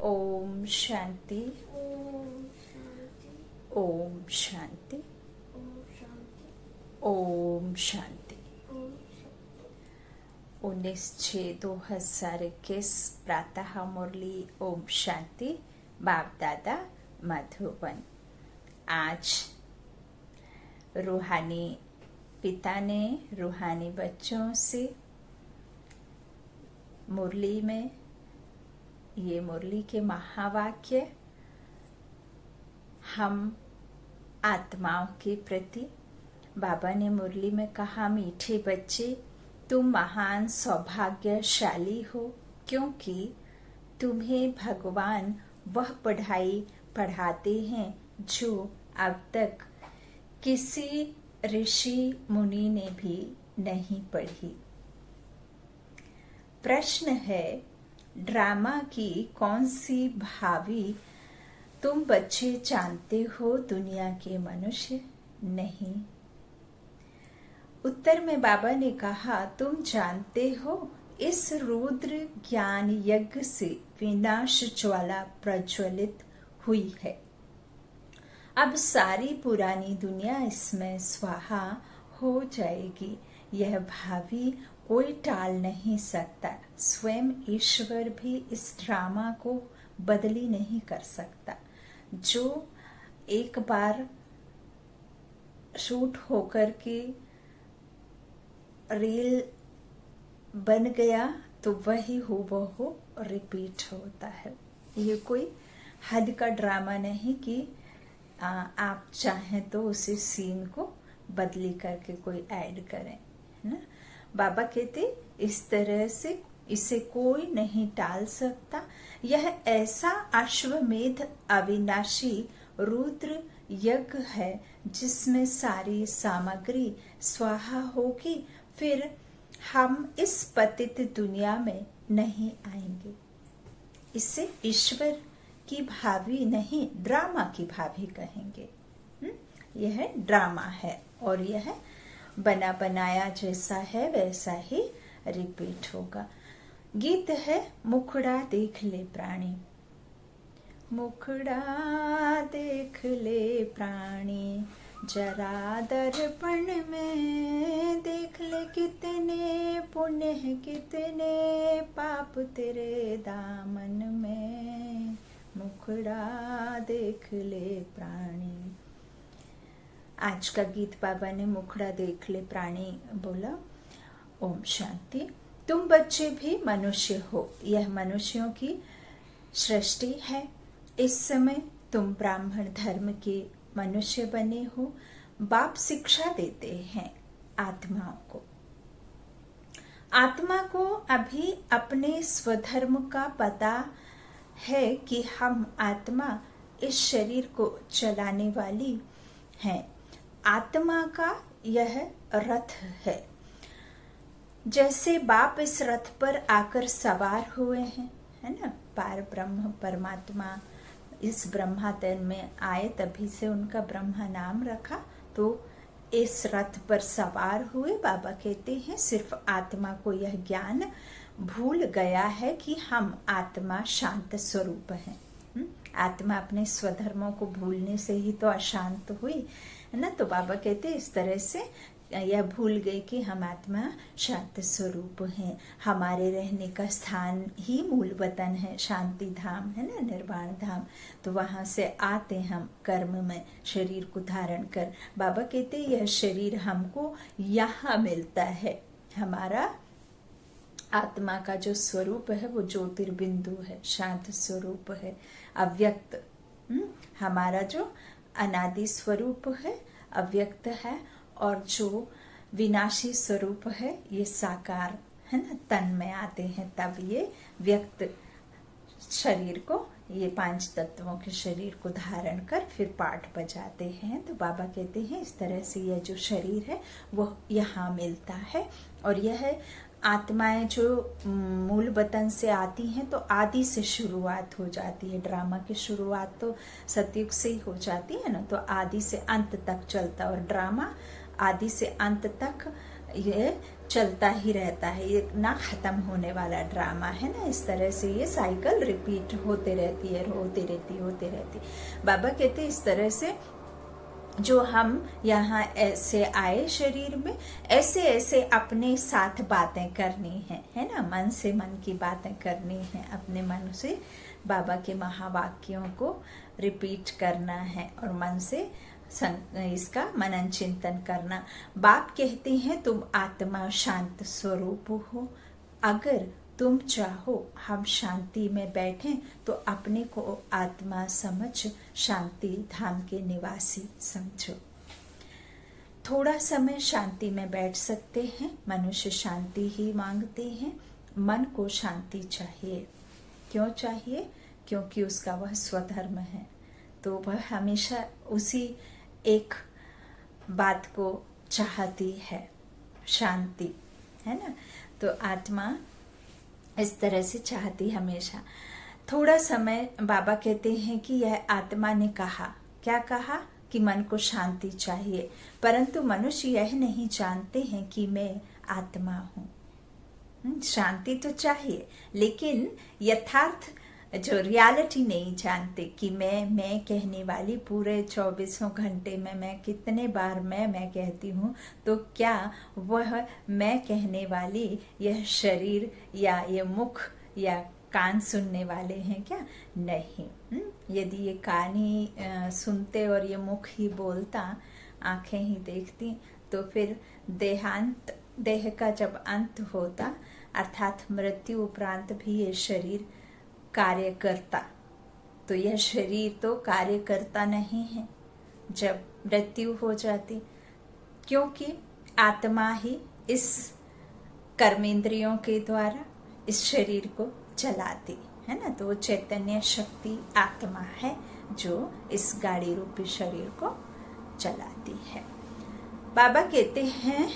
ओम शांति। ओम शांति। ओम शांति। 19/6/2021 प्रातः मुरली ओम शांति। बाप दादा मधुबन। आज रूहानी पिता ने रूहानी बच्चों से मुरली में ये मुरली के महावाक्य हम आत्माओं के प्रति बाबा ने मुरली में कहा, मीठे बच्चे तुम महान सौभाग्यशाली हो, क्योंकि तुम्हें भगवान वह पढ़ाई पढ़ाते हैं जो अब तक किसी ऋषि मुनि ने भी नहीं पढ़ी। प्रश्न है, ड्रामा की कौन सी भावी तुम बच्चे जानते हो, दुनिया के मनुष्य नहीं। उत्तर में बाबा ने कहा, तुम जानते हो इस रुद्र ज्ञान यज्ञ से विनाश ज्वाला प्रज्वलित हुई है। अब सारी पुरानी दुनिया इसमें स्वाहा हो जाएगी। यह भावी कोई टाल नहीं सकता। स्वयं ईश्वर भी इस ड्रामा को बदली नहीं कर सकता। जो एक बार शूट होकर के रील बन गया तो वही हूबहू रिपीट होता है। ये कोई हद का ड्रामा नहीं कि आप चाहें तो उसी सीन को बदली करके कोई ऐड करें, है ना। बाबा कहते इस तरह से इसे कोई नहीं टाल सकता। यह ऐसा अश्वमेध अविनाशी रुद्र यज्ञ है जिसमें सारी सामग्री स्वाहा होगी। फिर हम इस पतित दुनिया में नहीं आएंगे। इसे ईश्वर की भावी नहीं, ड्रामा की भावी कहेंगे। यह ड्रामा है और यह बना बनाया जैसा है वैसा ही रिपीट होगा। गीत है, मुखड़ा देख ले प्राणी। मुखड़ा देख ले प्राणी, जरा दर्पण में देख ले, कितने पुण्य है कितने पाप तेरे दामन में। मुखड़ा देख ले प्राणी। आज का गीत बाबा ने मुखड़ा देख ले प्राणी बोला। ओम शांति। तुम बच्चे भी मनुष्य हो। यह मनुष्यों की सृष्टि है। इस समय तुम ब्राह्मण धर्म के मनुष्य बने हो। बाप शिक्षा देते हैं आत्माओं को। आत्मा को अभी अपने स्वधर्म का पता है कि हम आत्मा इस शरीर को चलाने वाली हैं। आत्मा का यह रथ है। जैसे बाप इस रथ पर आकर सवार हुए हैं, है ना। पार ब्रह्म परमात्मा इस ब्रह्मा तन में आए, तभी से उनका ब्रह्मा नाम रखा। तो इस रथ पर सवार हुए। बाबा कहते हैं सिर्फ आत्मा को यह ज्ञान भूल गया है कि हम आत्मा शांत स्वरूप हैं। आत्मा अपने स्वधर्मों को भूलने से ही तो अशांत हुई, है ना। तो बाबा कहते इस तरह से यह भूल गए कि हम आत्मा शांत स्वरूप हैं। हमारे रहने का स्थान ही मूल वतन है, शांति धाम, है ना, निर्वाण धाम। तो वहां से आते हम कर्म में शरीर को धारण कर। बाबा कहते यह शरीर हमको यहाँ मिलता है। हमारा आत्मा का जो स्वरूप है वो ज्योतिर्बिंदु है, शांत स्वरूप है, अव्यक्त। हमारा जो अनादि स्वरूप है अव्यक्त है, और जो विनाशी स्वरूप है ये साकार, है ना। तन में आते हैं तब ये व्यक्त शरीर को, ये 5 तत्वों के शरीर को धारण कर फिर पाठ बजाते हैं। तो बाबा कहते हैं इस तरह से यह जो शरीर है वो यहाँ मिलता है। और यह आत्माएं जो मूल वतन से आती हैं तो आदि से शुरुआत हो जाती है। ड्रामा की शुरुआत तो सतयुग से ही हो जाती है ना। तो आदि से अंत तक चलता, और ड्रामा आदि से अंत तक ये चलता ही रहता है, ये ना खत्म होने वाला ड्रामा है ना। इस तरह से ये साइकिल रिपीट होते रहती है, होती रहती। बाबा कहते इस तरह से जो हम यहाँ ऐसे आए शरीर में, ऐसे ऐसे अपने साथ बातें करनी है ना। मन से मन की बातें करनी है, अपने मन से बाबा के महावाक्यों को रिपीट करना है और मन से इसका मनन चिंतन करना। बाप कहते हैं तुम आत्मा शांत स्वरूप हो, अगर तुम चाहो हम शांति में बैठें तो अपने को आत्मा समझ शांति धाम के निवासी समझो। थोड़ा समय शांति में बैठ सकते हैं, मनुष्य शांति ही मांगते हैं। मन को शांति चाहिए। क्यों चाहिए? क्योंकि उसका वह स्वधर्म है, तो वह हमेशा उसी एक बात को चाहती है, शांति, है ना। तो आत्मा इस तरह से चाहती हमेशा। थोड़ा समय बाबा कहते हैं कि यह आत्मा ने कहा, क्या कहा? कि मन को शांति चाहिए, परंतु मनुष्य यह नहीं जानते हैं कि मैं आत्मा हूँ। शांति तो चाहिए, लेकिन यथार्थ जो रियलिटी नहीं जानते कि मैं कहने वाली पूरे 24 घंटे में मैं कितने बार मैं कहती हूँ, तो क्या वह मैं कहने वाली यह शरीर या ये मुख या कान सुनने वाले हैं क्या? नहीं। यदि ये कान ही सुनते और ये मुख ही बोलता, आंखें ही देखती, तो फिर देह का जब अंत होता, अर्थात मृत्यु उपरांत भी ये शरीर कार्य करता, तो यह शरीर तो कार्य करता नहीं है जब मृत्यु हो जाती, क्योंकि आत्मा ही इस कर्मेंद्रियों के द्वारा इस शरीर को चलाती है ना। तो चैतन्य शक्ति आत्मा है जो इस गाड़ी रूपी शरीर को चलाती है। बाबा कहते हैं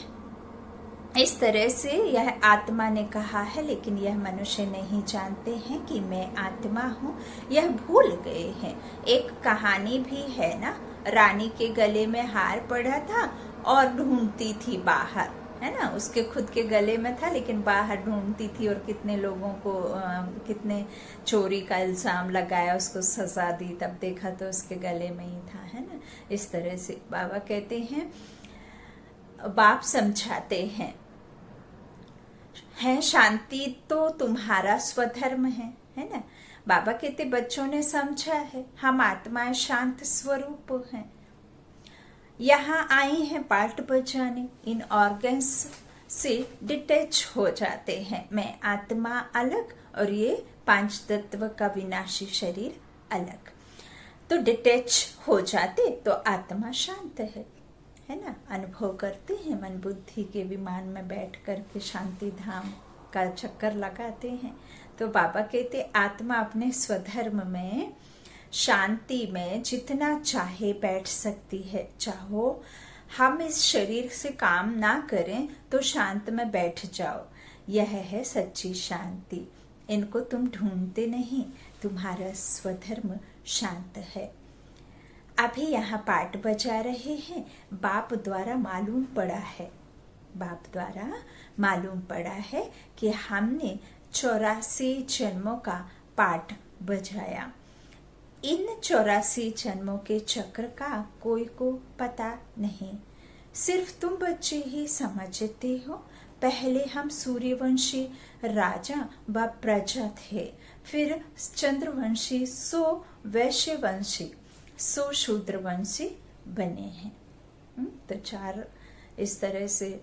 इस तरह से यह आत्मा ने कहा है, लेकिन यह मनुष्य नहीं जानते हैं कि मैं आत्मा हूँ, यह भूल गए हैं। एक कहानी भी है ना, रानी के गले में हार पड़ा था और ढूंढती थी बाहर, है ना। उसके खुद के गले में था लेकिन बाहर ढूंढती थी, और कितने लोगों को कितने चोरी का इल्जाम लगाया, उसको सजा दी, तब देखा तो उसके गले में ही था, है ना। इस तरह से बाबा कहते हैं, बाप समझाते हैं शांति तो तुम्हारा स्वधर्म है ना। बाबा कहते बच्चों ने समझा है, हम आत्मा शांत स्वरूप हैं, यहाँ आई हैं पार्ट बजाने, इन ऑर्गन्स से डिटैच हो जाते हैं। मैं आत्मा अलग और ये 5 तत्व का विनाशी शरीर अलग, तो डिटैच हो जाते तो आत्मा शांत है ना। अनुभव करते हैं, मन बुद्धि के विमान में बैठ कर के शांति धाम का चक्कर लगाते हैं। तो बाबा कहते आत्मा अपने स्वधर्म में शांति में जितना चाहे बैठ सकती है। चाहो हम इस शरीर से काम ना करें तो शांत में बैठ जाओ, यह है सच्ची शांति। इनको तुम ढूंढते नहीं, तुम्हारा स्वधर्म शांत है। अभी यहाँ पाठ बजा रहे हैं, बाप द्वारा मालूम पड़ा है कि हमने 84 जन्मों का पाठ बजाया। इन 84 जन्मों के चक्र का कोई को पता नहीं, सिर्फ तुम बच्चे ही समझते हो। पहले हम सूर्यवंशी राजा व प्रजा थे, फिर चंद्रवंशी, सो वैश्यवंशी, सो शूद्रवंशी बने हैं। तो 4 इस तरह से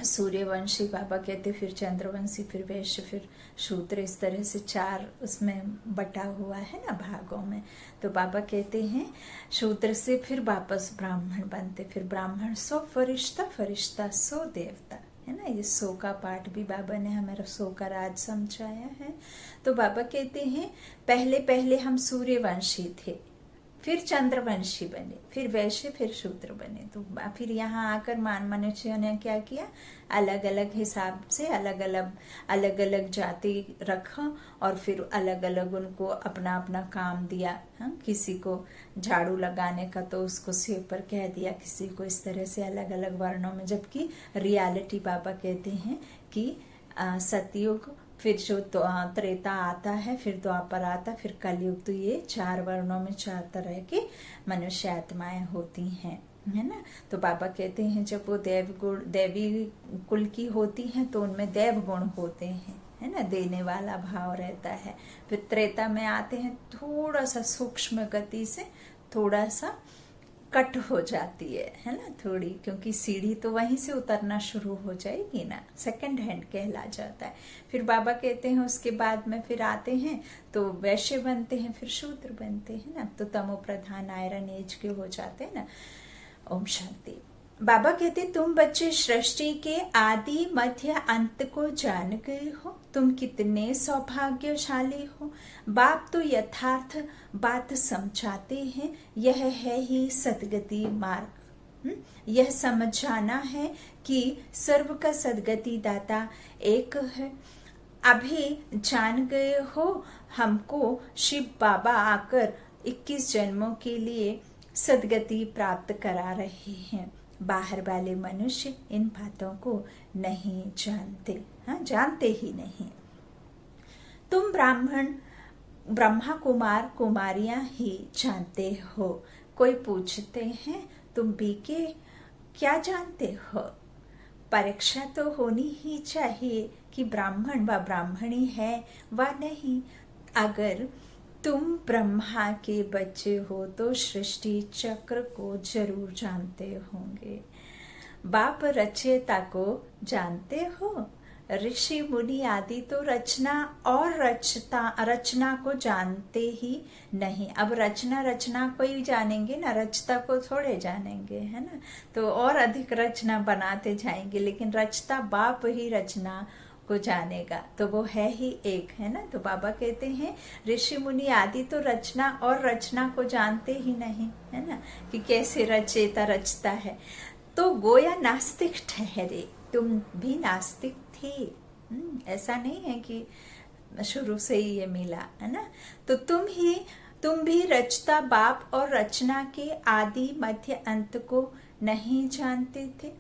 सूर्यवंशी बाबा कहते, फिर चंद्रवंशी, फिर वैश्य, फिर शूद्र, इस तरह से 4 उसमें बटा हुआ है ना भागों में। तो बाबा कहते हैं शूद्र से फिर वापस ब्राह्मण बनते, फिर ब्राह्मण सो फरिश्ता, फरिश्ता सो देवता, है ना। ये 100 का पाठ भी बाबा ने हमारा 100 का राज समझाया है। तो बाबा कहते हैं पहले हम सूर्यवंशी थे, फिर चंद्रवंशी बने, फिर वैश्य, फिर शूद्र बने। तो फिर यहाँ आकर मनुष्यों ने क्या किया, अलग अलग हिसाब से अलग अलग जाति रखा और फिर अलग अलग उनको अपना अपना काम दिया। किसी को झाड़ू लगाने का तो उसको सिर पर कह दिया, किसी को इस तरह से अलग अलग वर्णों में। जबकि रियलिटी बाबा कहते हैं कि सतयुग, फिर जो त्रेता आता है, फिर द्वापर आता, फिर कलयुग, तो ये 4 वर्णों में 4 तरह के मनुष्य आत्माएं होती हैं, है ना। तो बाबा कहते हैं जब वो देवी कुल की होती हैं तो उनमें देव गुण होते हैं, है ना, देने वाला भाव रहता है। फिर त्रेता में आते हैं, थोड़ा सा सूक्ष्म गति से थोड़ा सा कट हो जाती है ना, थोड़ी, क्योंकि सीढ़ी तो वहीं से उतरना शुरू हो जाएगी ना, सेकंड हैंड कहला जाता है। फिर बाबा कहते हैं उसके बाद में फिर आते हैं तो वैश्य बनते हैं, फिर शूद्र बनते हैं ना, तो तमो प्रधान आयरन एज के हो जाते हैं ना। ओम शांति। बाबा कहते तुम बच्चे सृष्टि के आदि मध्य अंत को जान गए हो, तुम कितने सौभाग्यशाली हो। बाप तो यथार्थ बात समझाते हैं, यह है ही सदगति मार्ग। यह समझ जाना है कि सर्व का सदगति दाता एक है। अभी जान गए हो हमको शिव बाबा आकर 21 जन्मों के लिए सदगति प्राप्त करा रहे हैं। बाहर वाले मनुष्य इन बातों को नहीं जानते, जानते ही नहीं। तुम ब्रह्मा कुमार कुमारियां ही जानते हो। कोई पूछते हैं तुम बीके क्या जानते हो। परीक्षा तो होनी ही चाहिए कि ब्राह्मण व ब्राह्मणी है व नहीं। अगर तुम ब्रह्मा के बच्चे हो तो सृष्टि चक्र को जरूर जानते होंगे। बाप रचयिता को जानते हो। ऋषि मुनि आदि तो रचना और रचना को जानते ही नहीं। अब रचना को ही जानेंगे ना, रचता को थोड़े जानेंगे, है ना। तो और अधिक रचना बनाते जाएंगे, लेकिन रचता बाप ही रचना को जानेगा, तो वो है ही एक, है ना। तो बाबा कहते हैं ऋषि मुनि आदि तो रचना और रचना को जानते ही नहीं, है ना, कि कैसे रचयिता रचता है। तो गोया नास्तिक ठहरे। तुम भी नास्तिक थे, ऐसा नहीं है कि शुरू से ही ये मिला, है ना। तो तुम भी रचता बाप और रचना के आदि मध्य अंत को नहीं जानते थे।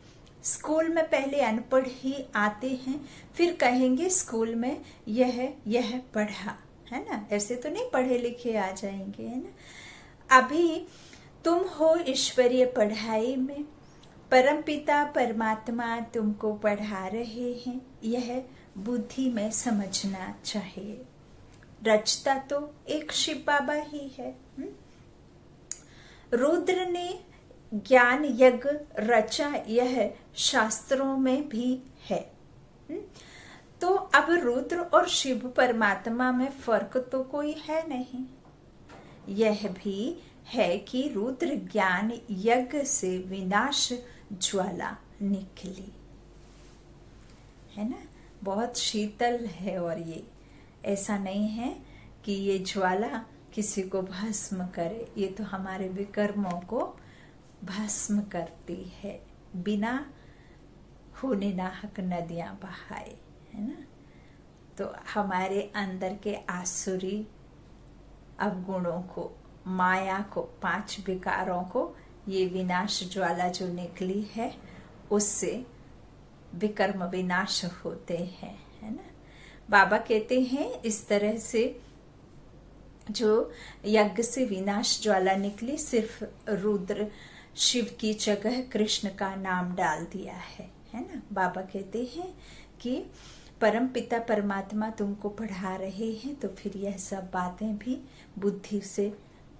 स्कूल में पहले अनपढ़ ही आते हैं, फिर कहेंगे स्कूल में यह पढ़ा, है ना। ऐसे तो नहीं पढ़े लिखे आ जाएंगे, है ना। अभी तुम हो ईश्वरीय पढ़ाई में, परमपिता परमात्मा तुमको पढ़ा रहे हैं, यह बुद्धि में समझना चाहिए। रचता तो एक शिव बाबा ही है। रुद्र ने ज्ञान यज्ञ रचा, यह शास्त्रों में भी है। तो अब रुद्र और शिव परमात्मा में फर्क तो कोई है नहीं। यह भी है कि रुद्र ज्ञान यज्ञ से विनाश ज्वाला निकली, है ना। बहुत शीतल है, और ये ऐसा नहीं है कि ये ज्वाला किसी को भस्म करे, ये तो हमारे विकर्मों को भस्म करती है, बिना खूने नाहक नदियां बहाए, है ना। तो हमारे अंदर के आसुरी अवगुणों को, माया को, 5 विकारों को ये विनाश ज्वाला जो निकली है, उससे विकर्म विनाश होते हैं, है ना। बाबा कहते हैं इस तरह से जो यज्ञ से विनाश ज्वाला निकली, सिर्फ रुद्र शिव की जगह कृष्ण का नाम डाल दिया है ना। बाबा कहते हैं कि परम पिता परमात्मा तुमको पढ़ा रहे हैं, तो फिर यह सब बातें भी बुद्धि से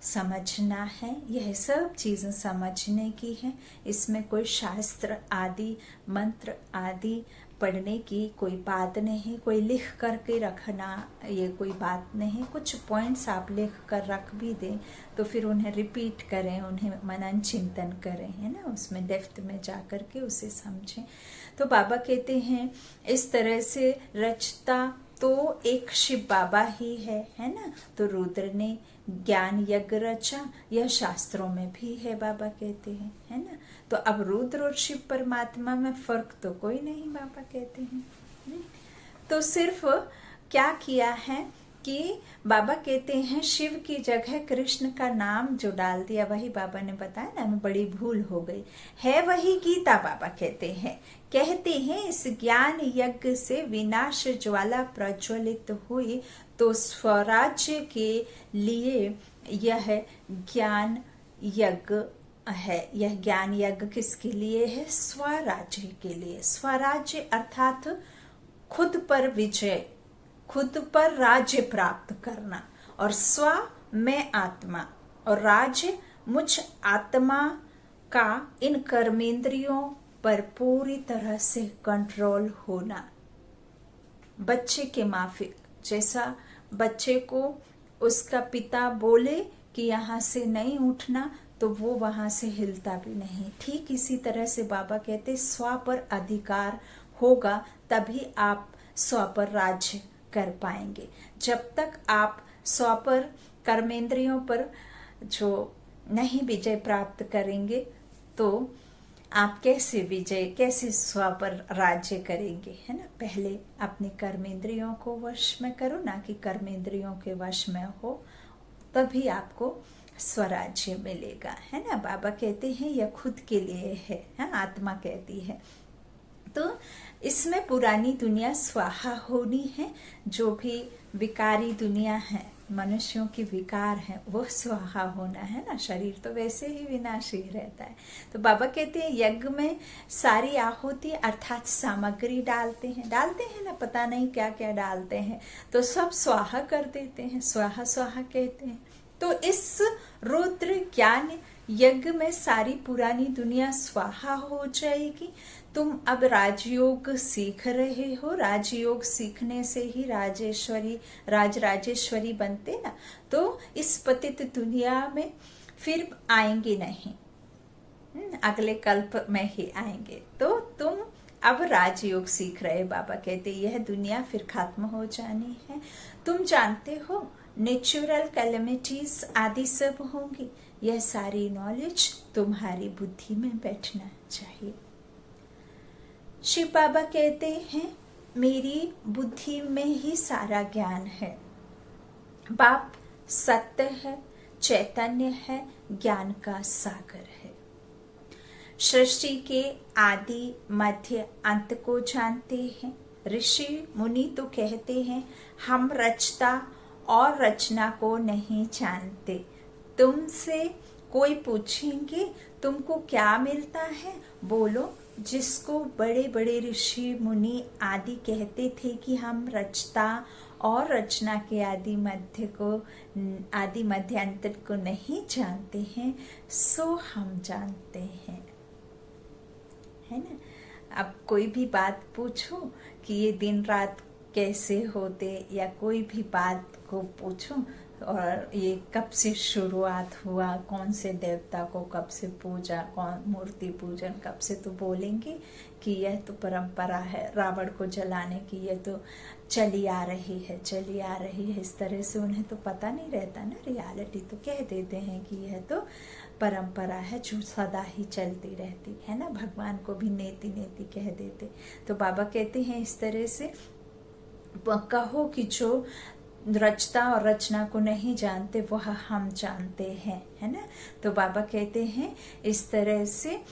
समझना है। यह सब चीजें समझने की है। इसमें कोई शास्त्र आदि मंत्र आदि पढ़ने की कोई बात नहीं, कोई लिख करके रखना ये कोई बात नहीं। कुछ पॉइंट्स आप लिख कर रख भी दें तो फिर उन्हें रिपीट करें, उन्हें मनन चिंतन करें, है ना, उसमें डेप्थ में जा कर के उसे समझें। तो बाबा कहते हैं इस तरह से रचता तो एक शिव बाबा ही है ना। तो रुद्र ने ज्ञान यज्ञ रचा, यह शास्त्रों में भी है, बाबा कहते हैं, है ना। तो अब रुद्र और शिव परमात्मा में फर्क तो कोई नहीं, बाबा कहते हैं। तो सिर्फ क्या किया है कि बाबा कहते हैं शिव की जगह कृष्ण का नाम जो डाल दिया, वही बाबा ने बताया ना, बड़ी भूल हो गई है। वही गीता बाबा कहते हैं इस ज्ञान यज्ञ से विनाश ज्वाला प्रज्वलित हुई, तो स्वराज्य के लिए यह ज्ञान यज्ञ है। यह ज्ञान यज्ञ किसके लिए है? स्वराज्य के लिए। स्वराज्य अर्थात खुद पर विजय, खुद पर राज्य प्राप्त करना, और स्व में आत्मा, और राज्य मुझ आत्मा का इन कर्मेंद्रियों पर पूरी तरह से कंट्रोल होना। बच्चे के माफिक, जैसा बच्चे को उसका पिता बोले कि यहाँ से नहीं उठना, तो वो वहां से हिलता भी नहीं। ठीक इसी तरह से बाबा कहते स्व पर अधिकार होगा तभी आप स्व पर राज्य कर पाएंगे। जब तक आप स्व पर, कर्मेंद्रियों पर जो नहीं विजय प्राप्त करेंगे, तो आप कैसे स्व पर राज्य करेंगे, है ना। पहले अपने कर्मेंद्रियों को वश में करो, ना कि कर्मेंद्रियों के वश में हो, तभी आपको स्वराज्य मिलेगा, है ना। बाबा कहते हैं यह खुद के लिए है, आत्मा कहती है। तो इसमें पुरानी दुनिया स्वाहा होनी है, जो भी विकारी दुनिया है, मनुष्यों की विकार है, वो स्वाहा होना है ना। शरीर तो वैसे ही विनाशी रहता है। तो बाबा कहते हैं यज्ञ में सारी आहुति अर्थात सामग्री डालते हैं ना, पता नहीं क्या क्या डालते हैं, तो सब स्वाहा कर देते हैं, स्वाहा स्वाहा कहते हैं। तो इस रुद्र ज्ञान यज्ञ में सारी पुरानी दुनिया स्वाहा हो जाएगी। तुम अब राजयोग सीख रहे हो, राजयोग सीखने से ही राजेश्वरी बनते ना, तो इस पतित दुनिया में फिर आएंगे नहीं, अगले कल्प में ही आएंगे। तो तुम अब राजयोग सीख रहे, बाबा कहते यह दुनिया फिर खत्म हो जानी है। तुम जानते हो नेचुरल कैलेमिटीज आदि सब होंगी, यह सारी नॉलेज तुम्हारी बुद्धि में बैठना चाहिए। शिव बाबा कहते हैं मेरी बुद्धि में ही सारा ज्ञान है। बाप सत्य है, चैतन्य है, ज्ञान का सागर है। सृष्टि के आदि मध्य अंत को जानते हैं। ऋषि मुनि तो कहते हैं हम रचता और रचना को नहीं जानते। तुमसे कोई पूछेंगे तुमको क्या मिलता है, बोलो जिसको बड़े बड़े ऋषि मुनि आदि कहते थे कि हम रचता और रचना के आदि मध्य अंतर को नहीं जानते हैं, सो हम जानते हैं, है ना। अब कोई भी बात पूछो कि ये दिन रात कैसे होते, या कोई भी बात को पूछो और ये कब से शुरुआत हुआ, कौन से देवता को कब से पूजा, कौन मूर्ति पूजन कब से, तो बोलेंगे कि यह तो परंपरा है रावण को जलाने की, यह तो चली आ रही है। इस तरह से उन्हें तो पता नहीं रहता ना, रियलिटी तो कह देते हैं कि यह तो परंपरा है जो सदा ही चलती रहती है ना। भगवान को भी नेति नेति कह देते। तो बाबा कहते हैं इस तरह से कहो कि जो रचता और रचना को नहीं जानते वह हम जानते हैं, है ना। तो बाबा कहते हैं इस तरह से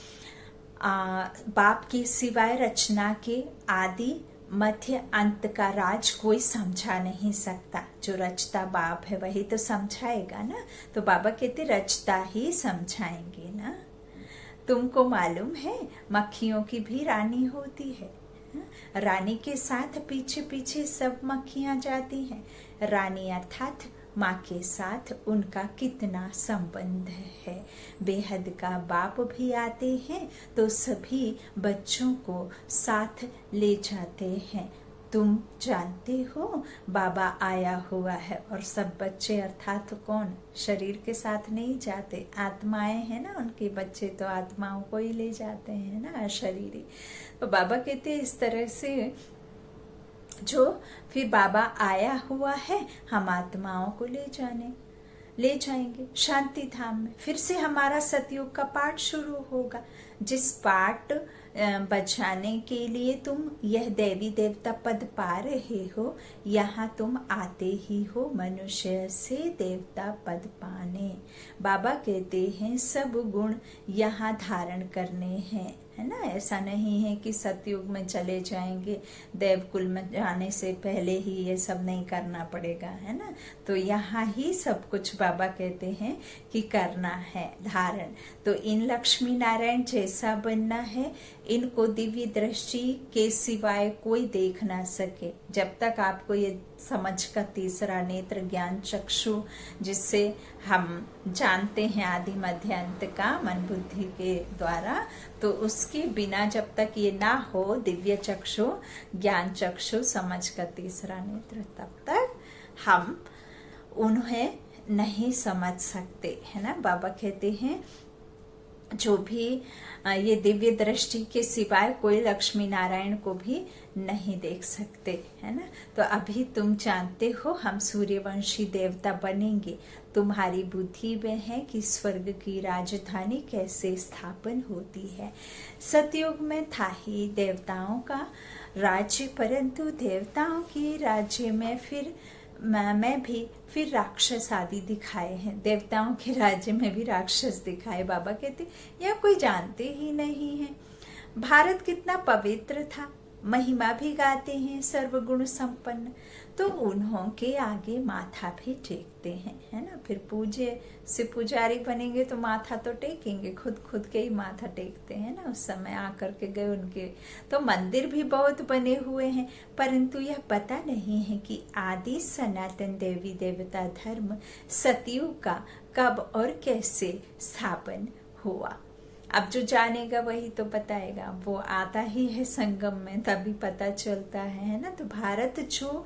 बाप के सिवाय रचना के आदि मध्य अंत का राज कोई समझा नहीं सकता। जो रचता बाप है वही तो समझाएगा ना। तो बाबा कहते रचता ही समझाएंगे ना। तुमको मालूम है मक्खियों की भी रानी होती है, रानी के साथ पीछे पीछे सब मक्खियां जाती हैं। रानी अर्थात माँ के साथ उनका कितना संबंध है। बेहद का बाप भी आते हैं तो सभी बच्चों को साथ ले जाते हैं। तुम जानते हो बाबा आया हुआ है, और सब बच्चे अर्थात कौन, शरीर के साथ नहीं जाते, आत्माएं हैं ना, उनके बच्चे तो आत्माओं को ही ले जाते हैं ना, अशरीरी। तो बाबा कहते इस तरह से जो फिर बाबा आया हुआ है, हम आत्माओं को ले जाएंगे शांति धाम में। फिर से हमारा सतयुग का पाठ शुरू होगा। जिस पाठ बचाने के लिए तुम यह देवी देवता पद पा रहे हो, यहाँ तुम आते ही हो मनुष्य से देवता पद पाने। बाबा कहते हैं सब गुण यहाँ धारण करने हैं, है ना। ऐसा नहीं है कि सतयुग में चले जाएंगे, देवकुल में जाने से पहले ही ये सब नहीं करना पड़ेगा, है ना। तो यहाँ ही सब कुछ बाबा कहते हैं कि करना है धारण। तो इन लक्ष्मी नारायण जैसा बनना है, इनको दिव्य दृष्टि के सिवाय कोई देख ना सके। जब तक आपको ये समझ का तीसरा नेत्र ज्ञान चक्षु, जिससे हम जानते हैं आदि मध्य अंत का मन बुद्धि के द्वारा, तो उसके बिना जब तक ये ना हो दिव्य चक्षु ज्ञान चक्षु समझ का तीसरा नेत्र, तब तक हम उन्हें नहीं समझ सकते, है ना। बाबा कहते हैं जो भी ये दिव्य दृष्टि के सिवाय कोई लक्ष्मी नारायण को भी नहीं देख सकते, है ना। तो अभी तुम जानते हो हम सूर्यवंशी देवता बनेंगे। तुम्हारी बुद्धि में है कि स्वर्ग की राजधानी कैसे स्थापन होती है। सतयुग में था ही देवताओं का राज्य, परंतु देवताओं के राज्य में फिर मैं भी फिर राक्षस आदि दिखाए हैं। देवताओं के राज्य में भी राक्षस दिखाए। बाबा कहते यह कोई जानते ही नहीं है। भारत कितना पवित्र था, महिमा भी गाते हैं सर्वगुण संपन्न, तो उन्हों के आगे माथा भी टेकते हैं, है ना। फिर पूज्य से पुजारी बनेंगे तो माथा तो टेकेंगे, खुद के ही माथा टेकते हैं ना। उस समय आकर के गए उनके तो मंदिर भी बहुत बने हुए हैं, परंतु यह पता नहीं है कि आदि सनातन देवी देवता धर्म सतयुग का कब और कैसे स्थापन हुआ। अब जो जानेगा वही तो बताएगा, वो आता ही है संगम में, तभी पता चलता है ना। तो भारत जो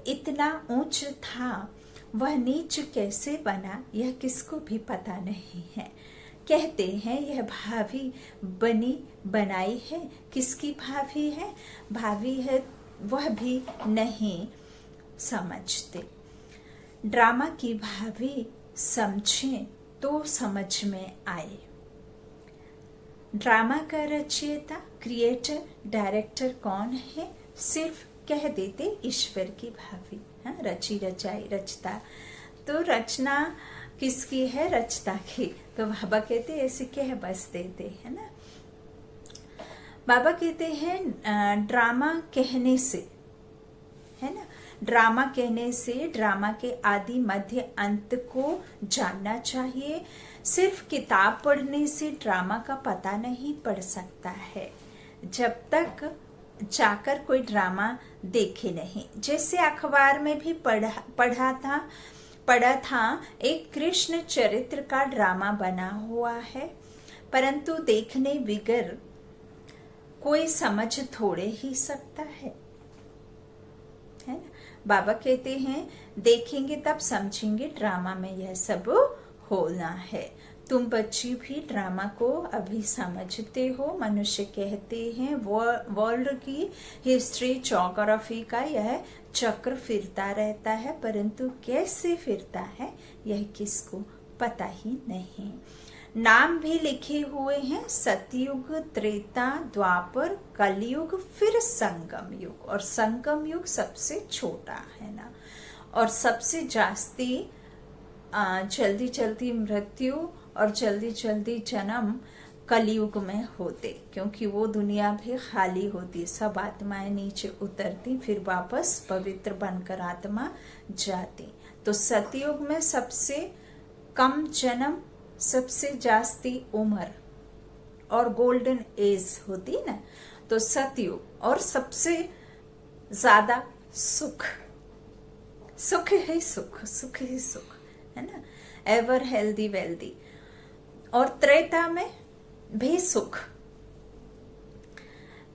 इतना ऊंच था वह नीच कैसे बना, यह किसको भी पता नहीं है। कहते हैं यह भाभी बनी बनाई है, किसकी भाभी है, भाभी है वह भी नहीं समझते। ड्रामा की भाभी समझें तो समझ में आए। ड्रामा का रचयिता क्रिएटर डायरेक्टर कौन है, सिर्फ कह देते ईश्वर की भाभी, हाँ, रची रचाई रचता। तो रचना किसकी है, रचता की। तो बाबा कहते ऐसे कह बस देते, है ना। बाबा कहते हैं ड्रामा कहने से, है ना, ड्रामा कहने से ड्रामा के आदि मध्य अंत को जानना चाहिए। सिर्फ किताब पढ़ने से ड्रामा का पता नहीं पड़ सकता है, जब तक जाकर कोई ड्रामा देखे नहीं। जैसे अखबार में भी पढ़ा था एक कृष्ण चरित्र का ड्रामा बना हुआ है, परंतु देखने बिगर कोई समझ थोड़े ही सकता है ना। बाबा कहते हैं देखेंगे तब समझेंगे, ड्रामा में यह सब होना है। तुम बच्ची भी ड्रामा को अभी समझते हो। मनुष्य कहते हैं वर्ल्ड की हिस्ट्री ज्योग्राफी का यह चक्र फिरता रहता है, परंतु कैसे फिरता है यह किसको पता ही नहीं। नाम भी लिखे हुए हैं, सतयुग, त्रेता, द्वापर, कलयुग, फिर संगम युग। और संगम युग सबसे छोटा है ना, और सबसे जास्ती जल्दी जल्दी मृत्यु और जल्दी जल्दी जन्म कलयुग में होते, क्योंकि वो दुनिया भी खाली होती, सब आत्माएं नीचे उतरती, फिर वापस पवित्र बनकर आत्मा जाती। तो सतयुग में सबसे कम जन्म, सबसे जास्ती उम्र और गोल्डन एज होती ना, तो सतयुग। और सबसे ज्यादा सुख, सुख ही सुख, सुख ही सुख, है ना, एवर हेल्दी वेल्दी। और त्रेता में भी सुख,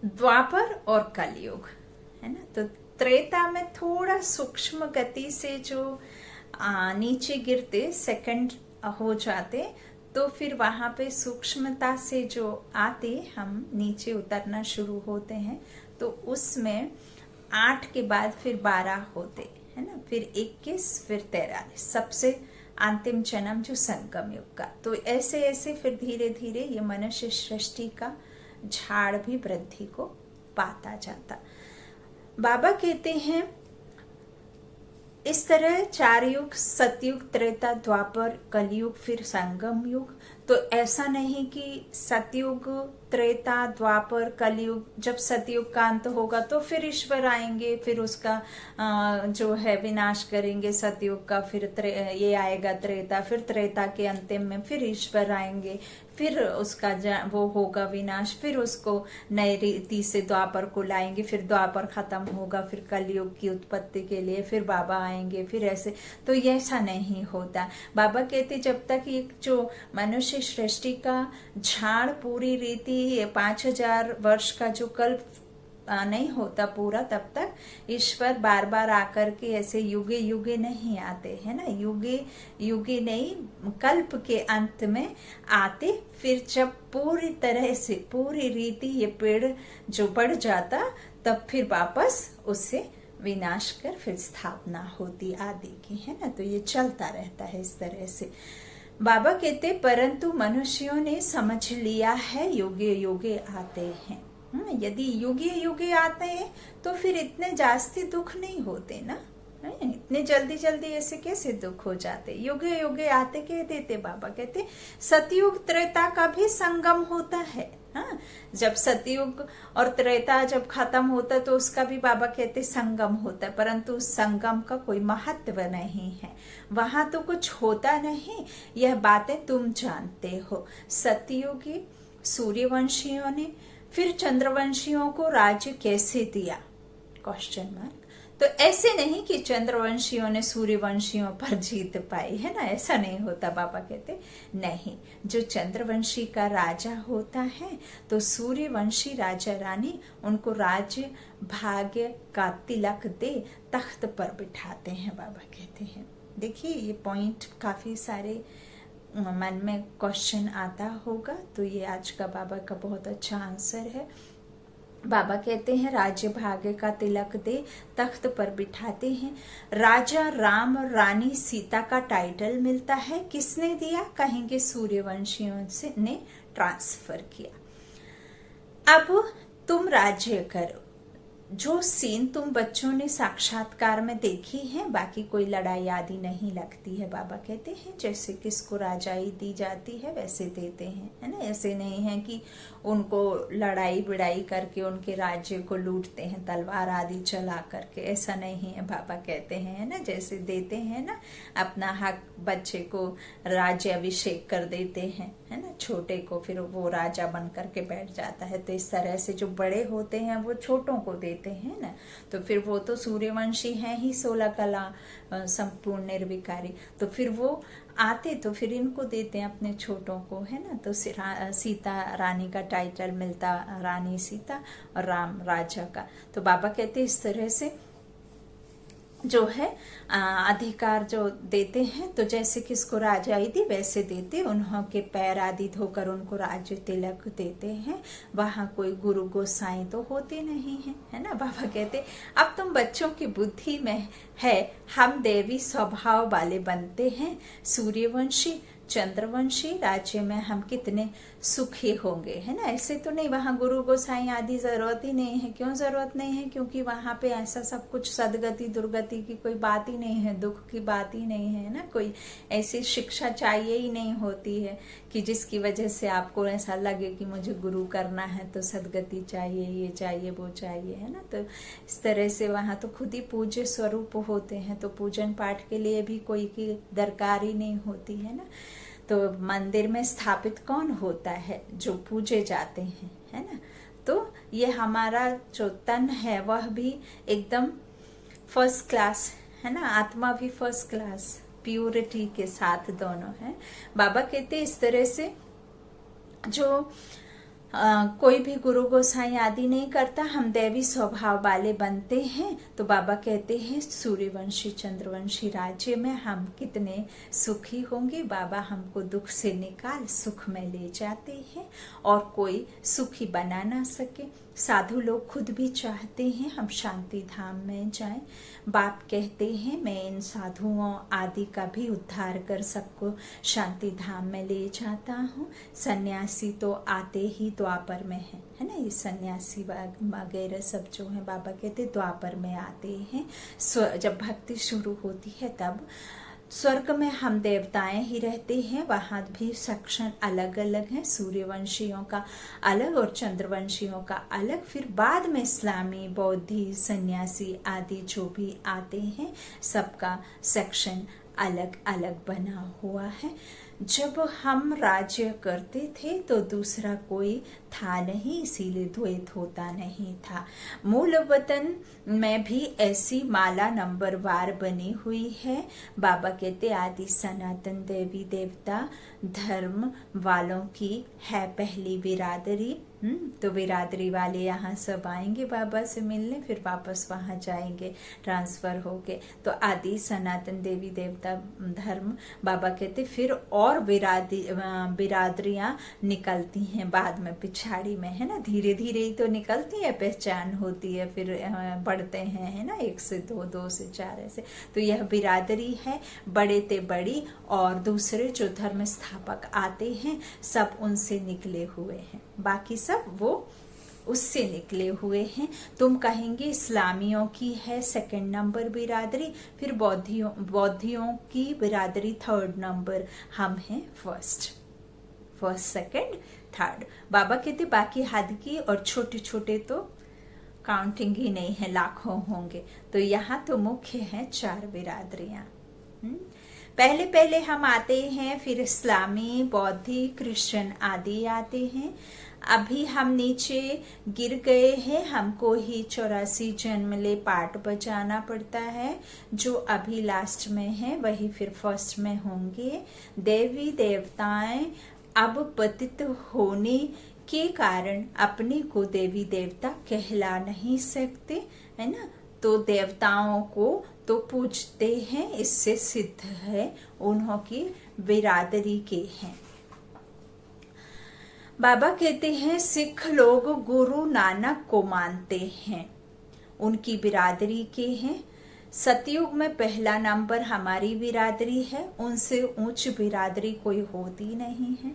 द्वापर और कलयुग, है ना। तो त्रेता में थोड़ा सूक्ष्म गति से जो नीचे गिरते सेकंड हो जाते, तो फिर वहां पे सूक्ष्मता से जो आते हम नीचे उतरना शुरू होते हैं, तो उसमें 8 के बाद फिर 12 होते है ना, फिर 21, फिर 43, सबसे अंतिम जन्म जो संगम युग का। तो ऐसे ऐसे फिर धीरे धीरे ये मनुष्य सृष्टि का झाड़ भी वृद्धि को पाता जाता। बाबा कहते हैं इस तरह 4 युग, सतयुग, त्रेता, द्वापर, कलयुग, फिर संगम युग। तो ऐसा नहीं कि सतयुग, त्रेता, द्वापर, कलयुग, जब सतयुग का अंत होगा तो फिर ईश्वर आएंगे, फिर उसका जो है विनाश करेंगे सतयुग का, फिर ये आएगा त्रेता, फिर त्रेता के अंतिम में फिर ईश्वर आएंगे, फिर उसका वो होगा विनाश, फिर उसको नए रीति से द्वापर को लाएंगे, फिर द्वापर खत्म होगा, फिर कलयुग की उत्पत्ति के लिए फिर बाबा आएंगे, फिर ऐसे। तो ऐसा नहीं होता। बाबा कहते जब तक एक जो मनुष्य सृष्टि का झाड़ पूरी रीति 5000 वर्ष का जो कल्प नहीं होता पूरा, तब तक ईश्वर बार बार आकर के ऐसे युगे युगे नहीं आते है ना, युगे युगे नहीं, कल्प के अंत में आते। फिर जब पूरी तरह से पूरी रीति ये पेड़ जो बढ़ जाता, तब फिर वापस उससे विनाश कर फिर स्थापना होती आदि की है ना। तो ये चलता रहता है इस तरह से। बाबा कहते परंतु मनुष्यों ने समझ लिया है युगे युगे आते हैं। यदि युगे युगे आते हैं तो फिर इतने जास्ती दुख नहीं होते ना, इतने जल्दी जल्दी ऐसे कैसे दुख हो जाते। युगे युगे आते कह देते बाबा कहते सतयुग त्रेता का भी संगम होता है। हाँ, जब सतयुग और त्रेता जब खत्म होता तो उसका भी बाबा कहते संगम होता है, परंतु उस संगम का कोई महत्व नहीं है, वहां तो कुछ होता नहीं। यह बातें तुम जानते हो। सतयुगी सूर्यवंशियों ने फिर चंद्रवंशियों को राज्य कैसे दिया? Question mark. तो ऐसे नहीं कि चंद्रवंशियों ने सूर्यवंशियों पर जीत पाई है ना, ऐसा नहीं होता। बाबा कहते नहीं, जो चंद्रवंशी का राजा होता है तो सूर्यवंशी राजा रानी उनको राज्य भाग्य का तिलक दे तख्त पर बिठाते हैं। बाबा कहते हैं देखिए ये पॉइंट काफी सारे मन में क्वेश्चन आता होगा, तो ये आज का बाबा का बहुत अच्छा आंसर है। बाबा कहते हैं राज्य भाग्य का तिलक दे तख्त पर बिठाते हैं। राजा राम रानी सीता का टाइटल मिलता है, किसने दिया? कहेंगे सूर्यवंशियों से ने ट्रांसफर किया। अब तुम राज्य करो। जो सीन तुम बच्चों ने साक्षात्कार में देखी है, बाकी कोई लड़ाई आदि नहीं लगती है। बाबा कहते हैं जैसे किसको राजाई दी जाती है वैसे देते हैं, है ना। ऐसे नहीं है कि उनको लड़ाई बिड़ाई करके उनके राज्य को लूटते हैं तलवार आदि चला करके, ऐसा नहीं है। बाबा कहते हैं है ना, जैसे देते हैं ना अपना हक, बच्चे को राज्य अभिषेक कर देते हैं है ना, छोटे को फिर वो राजा बन करके बैठ जाता है। तो इस तरह से जो बड़े होते हैं वो छोटों को देते हैं ना, तो फिर वो तो सूर्यवंशी हैं ही, 16 कला संपूर्ण निर्विकारी, तो फिर वो आते तो फिर इनको देते हैं अपने छोटों को है ना। तो सीता रानी का टाइटल मिलता, रानी सीता और राम राजा का। तो बाबा कहते इस तरह से जो है अधिकार जो देते हैं, तो जैसे किसको राजाई दी वैसे देते, उन्हों के पैर आदि धोकर उनको राज्य तिलक देते हैं। वहां कोई गुरु गोसाई तो होते नहीं है ना। बाबा कहते अब तुम बच्चों की बुद्धि में है, हम देवी स्वभाव वाले बनते हैं। सूर्यवंशी चंद्रवंशी राज्य में हम कितने सुखी होंगे है ना। ऐसे तो नहीं, वहां गुरु गोसाई आदि जरूरत ही नहीं है। क्यों जरूरत नहीं है? क्योंकि वहां पे ऐसा सब कुछ सदगति दुर्गति की कोई बात ही नहीं है, दुख की बात ही नहीं है ना। कोई ऐसी शिक्षा चाहिए ही नहीं होती है कि जिसकी वजह से आपको ऐसा लगे कि मुझे गुरु करना है तो सदगति चाहिए, ये चाहिए वो चाहिए है ना। तो इस तरह से वहां तो खुद ही पूज्य स्वरूप होते हैं, तो पूजन पाठ के लिए भी कोई की दरकार ही नहीं होती है ना। तो मंदिर में स्थापित कौन होता है? जो पूजे जाते हैं है ना। तो ये हमारा जो तन है वह भी एकदम फर्स्ट क्लास है ना, आत्मा भी फर्स्ट क्लास, प्यूरिटी के साथ दोनों है। बाबा कहते इस तरह से जो कोई भी गुरु गोसाई आदि नहीं करता, हम दैवी स्वभाव वाले बनते हैं। तो बाबा कहते हैं सूर्यवंशी चंद्रवंशी राज्य में हम कितने सुखी होंगे। बाबा हमको दुख से निकाल सुख में ले जाते हैं और कोई सुखी बना ना सके। साधु लोग खुद भी चाहते हैं हम शांति धाम में जाएं। बाप कहते हैं मैं इन साधुओं आदि का भी उद्धार कर सबको शांति धाम में ले जाता हूँ। सन्यासी तो आते ही द्वापर में है ना, ये सन्यासी वगैरह सब जो है बाबा कहते द्वापर में आते हैं। जब भक्ति शुरू होती है तब स्वर्ग में हम देवताएं ही रहते हैं, वहां भी सेक्शन अलग अलग हैं, सूर्यवंशियों का अलग और चंद्रवंशियों का अलग। फिर बाद में इस्लामी, बौद्धि, सन्यासी आदि जो भी आते हैं सबका सेक्शन अलग अलग बना हुआ है। जब हम राज्य करते थे तो दूसरा कोई था नहीं, इसीलिए द्वैत होता नहीं था। मूल वतन में भी ऐसी माला नंबर वार बनी हुई है। बाबा कहते आदि सनातन देवी देवता धर्म वालों की है पहली बिरादरी। तो बिरादरी वाले यहाँ सब आएंगे बाबा से मिलने, फिर वापस वहां जाएंगे ट्रांसफर होके। तो आदि सनातन देवी देवता धर्म बाबा कहते फिर और बिरादरियां निकलती हैं बाद में पिछाड़ी में, है ना। धीरे धीरे ही तो निकलती है, पहचान होती है, फिर बढ़ते हैं, है ना, 1 से 2, 2 से 4 ऐसे। तो यह बिरादरी है, बड़े ते बड़ी और दूसरे जो धर्म स्थापक आते हैं सब उनसे निकले हुए हैं, बाकी सब वो उससे निकले हुए हैं। तुम कहेंगे इस्लामियों की है 2nd नंबर बिरादरी, फिर बौद्धियों की बिरादरी 3rd नंबर, हम हैं 1st, 2nd, 3rd। बाबा कहते बाकी हद की और छोटे छोटे तो काउंटिंग ही नहीं है, लाखों होंगे। तो यहाँ तो मुख्य है 4 बिरादरियां। पहले पहले हम आते हैं, फिर इस्लामी, बौद्धि, क्रिश्चियन आदि आते हैं। अभी हम नीचे गिर गए हैं, हमको ही 84 जन्म ले पाठ बजाना पड़ता है। जो अभी लास्ट में है वही फिर फर्स्ट में होंगे। देवी देवताएं अब पतित होने के कारण अपने को देवी देवता कहला नहीं सकते, है ना। तो देवताओं को तो पूजते हैं, इससे सिद्ध है उन्हों की बिरादरी के हैं। बाबा कहते हैं सिख लोग गुरु नानक को मानते हैं, उनकी बिरादरी के हैं। सतयुग में पहला नंबर हमारी बिरादरी है, उनसे ऊंच बिरादरी कोई होती नहीं है।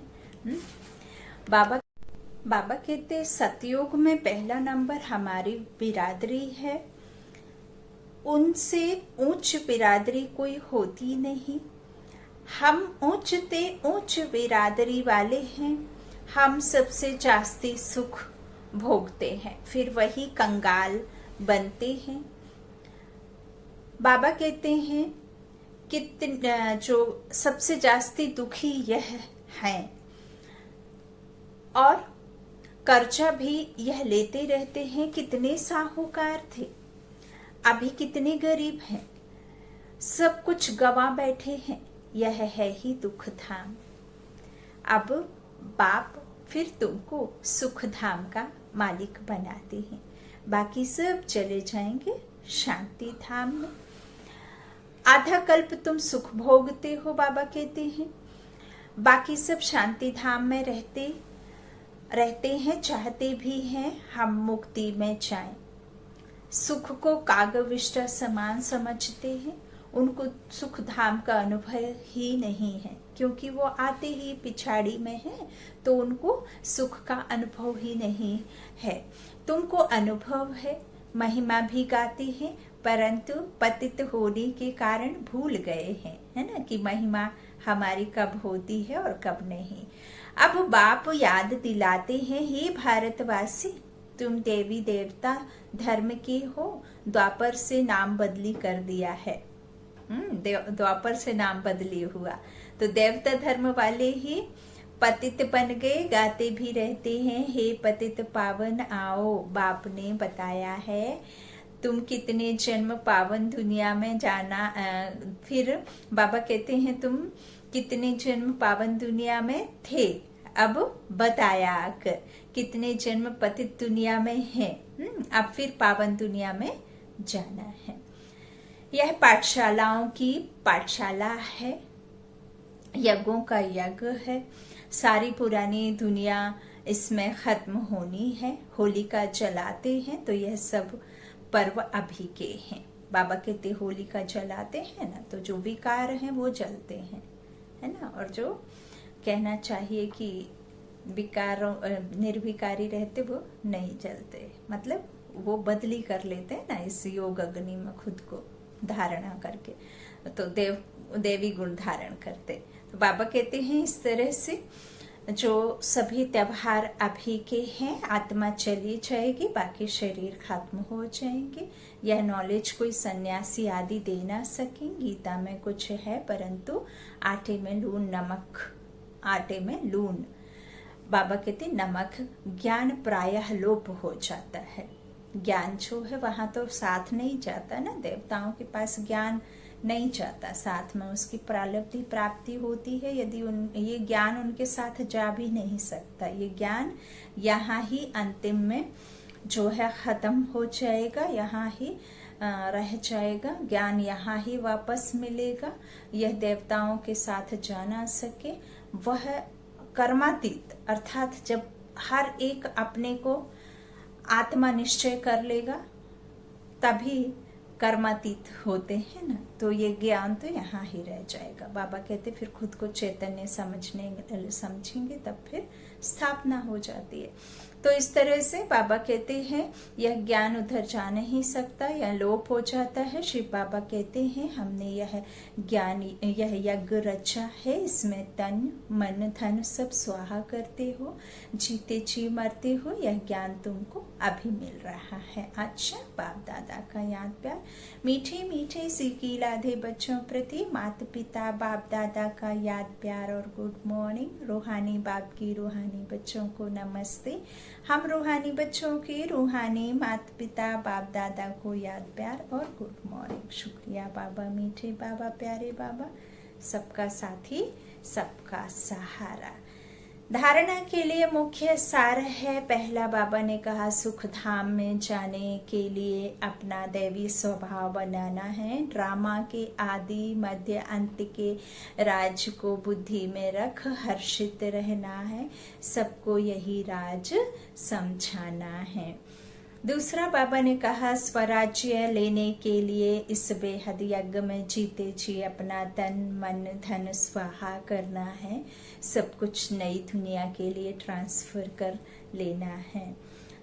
बाबा कहते सतयुग में पहला नंबर हमारी बिरादरी है, उनसे ऊंच बिरादरी कोई होती नहीं। हम ऊंच ते ऊंच बिरादरी वाले हैं, हम सबसे जास्ती सुख भोगते हैं, फिर वही कंगाल बनते हैं। बाबा कहते हैं कितने जो सबसे जास्ती दुखी यह है और कर्जा भी यह लेते रहते हैं। कितने साहूकार थे, अभी कितने गरीब हैं, सब कुछ गवा बैठे हैं। यह है ही दुख धाम। अब बाप फिर तुमको सुख धाम का मालिक बनाते हैं, बाकी सब चले जाएंगे शांति धाम में। आधा कल्प तुम सुख भोगते हो, बाबा कहते हैं, बाकी सब शांति धाम में रहते हैं, चाहते भी हैं हम मुक्ति में जाएं। सुख को कागविष्ट समान समझते हैं, उनको सुख धाम का अनुभव ही नहीं है, क्योंकि वो आते ही पिछाड़ी में है, तो उनको सुख का अनुभव ही नहीं है। तुमको अनुभव है, महिमा भी गाते हैं, परंतु पतित होने के कारण भूल गए हैं, है ना, कि महिमा हमारी कब होती है और कब नहीं। अब बाप याद दिलाते हैं, हे भारतवासी, तुम देवी देवता धर्म के हो, द्वापर से नाम बदली कर दिया है। द्वापर से नाम बदली हुआ तो देवता धर्म वाले ही पतित बन गए, गाते भी रहते हैं, हे पतित पावन आओ। बाप ने बताया है तुम कितने जन्म पावन दुनिया में जाना। फिर बाबा कहते हैं तुम कितने जन्म पावन दुनिया में थे, अब बताया कर कितने जन्म पतित दुनिया में है, अब फिर पावन दुनिया में जाना है। यह पाठशालाओं की पाठशाला है, यज्ञों का यज्ञ है। सारी पुरानी दुनिया इसमें खत्म होनी है। होलिका जलाते हैं तो यह सब पर्व अभी के हैं। बाबा कहते होलिका जलाते हैं ना, तो जो विकार हैं वो जलते हैं, है ना। और जो कहना चाहिए कि विकारों निर्विकारी रहते वो नहीं जलते, मतलब वो बदली कर लेते हैं ना इस योग अग्नि में खुद को धारणा करके, तो देवी गुण धारण करते। तो बाबा कहते हैं इस तरह से जो सभी त्योहार अभी के हैं, आत्मा चली जाएगी, बाकी शरीर खत्म हो जाएंगे। यह नॉलेज कोई सन्यासी आदि दे ना सकें। गीता में कुछ है, परंतु आटे में लून, नमक आटे में लून। बाबा कहते नमक ज्ञान प्रायः लोप हो जाता है। ज्ञान जो है वहां तो साथ नहीं जाता ना, देवताओं के पास ज्ञान नहीं जाता साथ में, उसकी प्रारब्धि प्राप्ति होती है। यदि ये ज्ञान उनके साथ जा भी नहीं सकता। ये ज्ञान यहाँ ही अंतिम में जो है खत्म हो जाएगा, यहाँ ही रह जाएगा। ज्ञान यहाँ ही वापस मिलेगा। यह देवताओं के साथ जा ना सके। वह कर्मातीत, अर्थात जब हर एक अपने को आत्मा निश्चय कर लेगा तभी कर्मातीत होते हैं ना, तो ये ज्ञान तो यहाँ ही रह जाएगा। बाबा कहते फिर खुद को चैतन्य समझेंगे तब फिर स्थापना हो जाती है। तो इस तरह से बाबा कहते हैं यह ज्ञान उधर जा नहीं सकता, यह लोप हो जाता है। शिव बाबा कहते हैं हमने यह ज्ञान, यह यज्ञ रचा है, इसमें तन मन धन सब स्वाहा करते हो, जीते जी मरते हो, यह ज्ञान तुमको अभी मिल रहा है। अच्छा, बाप दादा का याद प्यार, मीठे मीठे सीखी लाधे बच्चों प्रति माता पिता बाप दादा का याद प्यार और गुड मॉर्निंग। रूहानी बाप की रूहानी बच्चों को नमस्ते। हम रूहानी बच्चों के रूहानी माता पिता बाप दादा को याद प्यार और गुड मॉर्निंग। शुक्रिया बाबा, मीठे बाबा, प्यारे बाबा, सबका साथी सबका सहारा। धारणा के लिए मुख्य सार है, पहला बाबा ने कहा सुख धाम में जाने के लिए अपना दैवी स्वभाव बनाना है। ड्रामा के आदि मध्य अंत के राज को बुद्धि में रख हर्षित रहना है, सबको यही राज समझाना है। दूसरा बाबा ने कहा स्वराज्य लेने के लिए इस बेहद यज्ञ में जीते जी अपना तन मन धन स्वाहा करना है, सब कुछ नई दुनिया के लिए ट्रांसफर कर लेना है।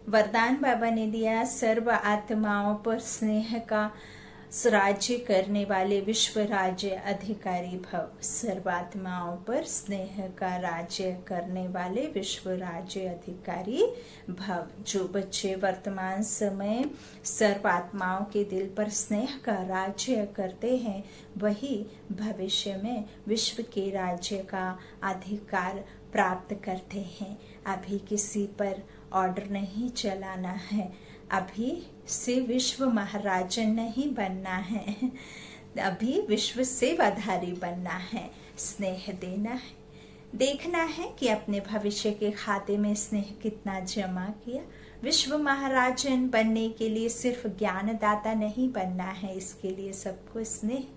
वरदान बाबा ने दिया सर्व आत्माओं पर स्नेह का राज्य करने वाले विश्व राज्य अधिकारी भव। सर्वात्माओं पर स्नेह का राज्य करने वाले विश्व राज्य अधिकारी भव। जो बच्चे वर्तमान समय सर्वात्माओं के दिल पर स्नेह का राज्य करते हैं, वही भविष्य में विश्व के राज्य का अधिकार प्राप्त करते हैं। अभी किसी पर ऑर्डर नहीं चलाना है, अभी से विश्व महाराजन नहीं बनना है, अभी विश्व सेवाधारी बनना है। स्नेह देना है, देखना है कि अपने भविष्य के खाते में स्नेह कितना जमा किया। विश्व महाराजन बनने के लिए सिर्फ ज्ञानदाता नहीं बनना है, इसके लिए सबको स्नेह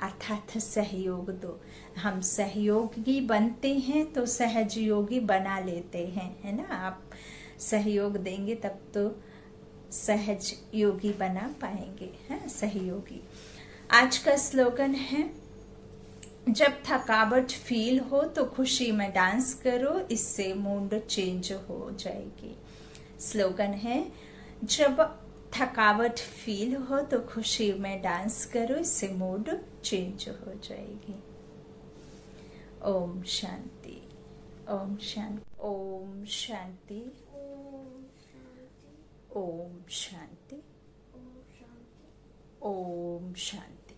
अर्थात सहयोग दो। हम सहयोगी बनते हैं तो सहज योगी बना लेते हैं, है ना। आप सहयोग देंगे तब तो सहज योगी बना पाएंगे, है सहयोगी। आज का स्लोगन है जब थकावट फील हो तो खुशी में डांस करो, इससे मूड चेंज हो जाएगी। स्लोगन है जब थकावट फील हो तो खुशी में डांस करो, इससे मूड चेंज हो जाएगी। ओम शांति, ओम शांति, ओम शांति, ओम शांति, ओम शांति।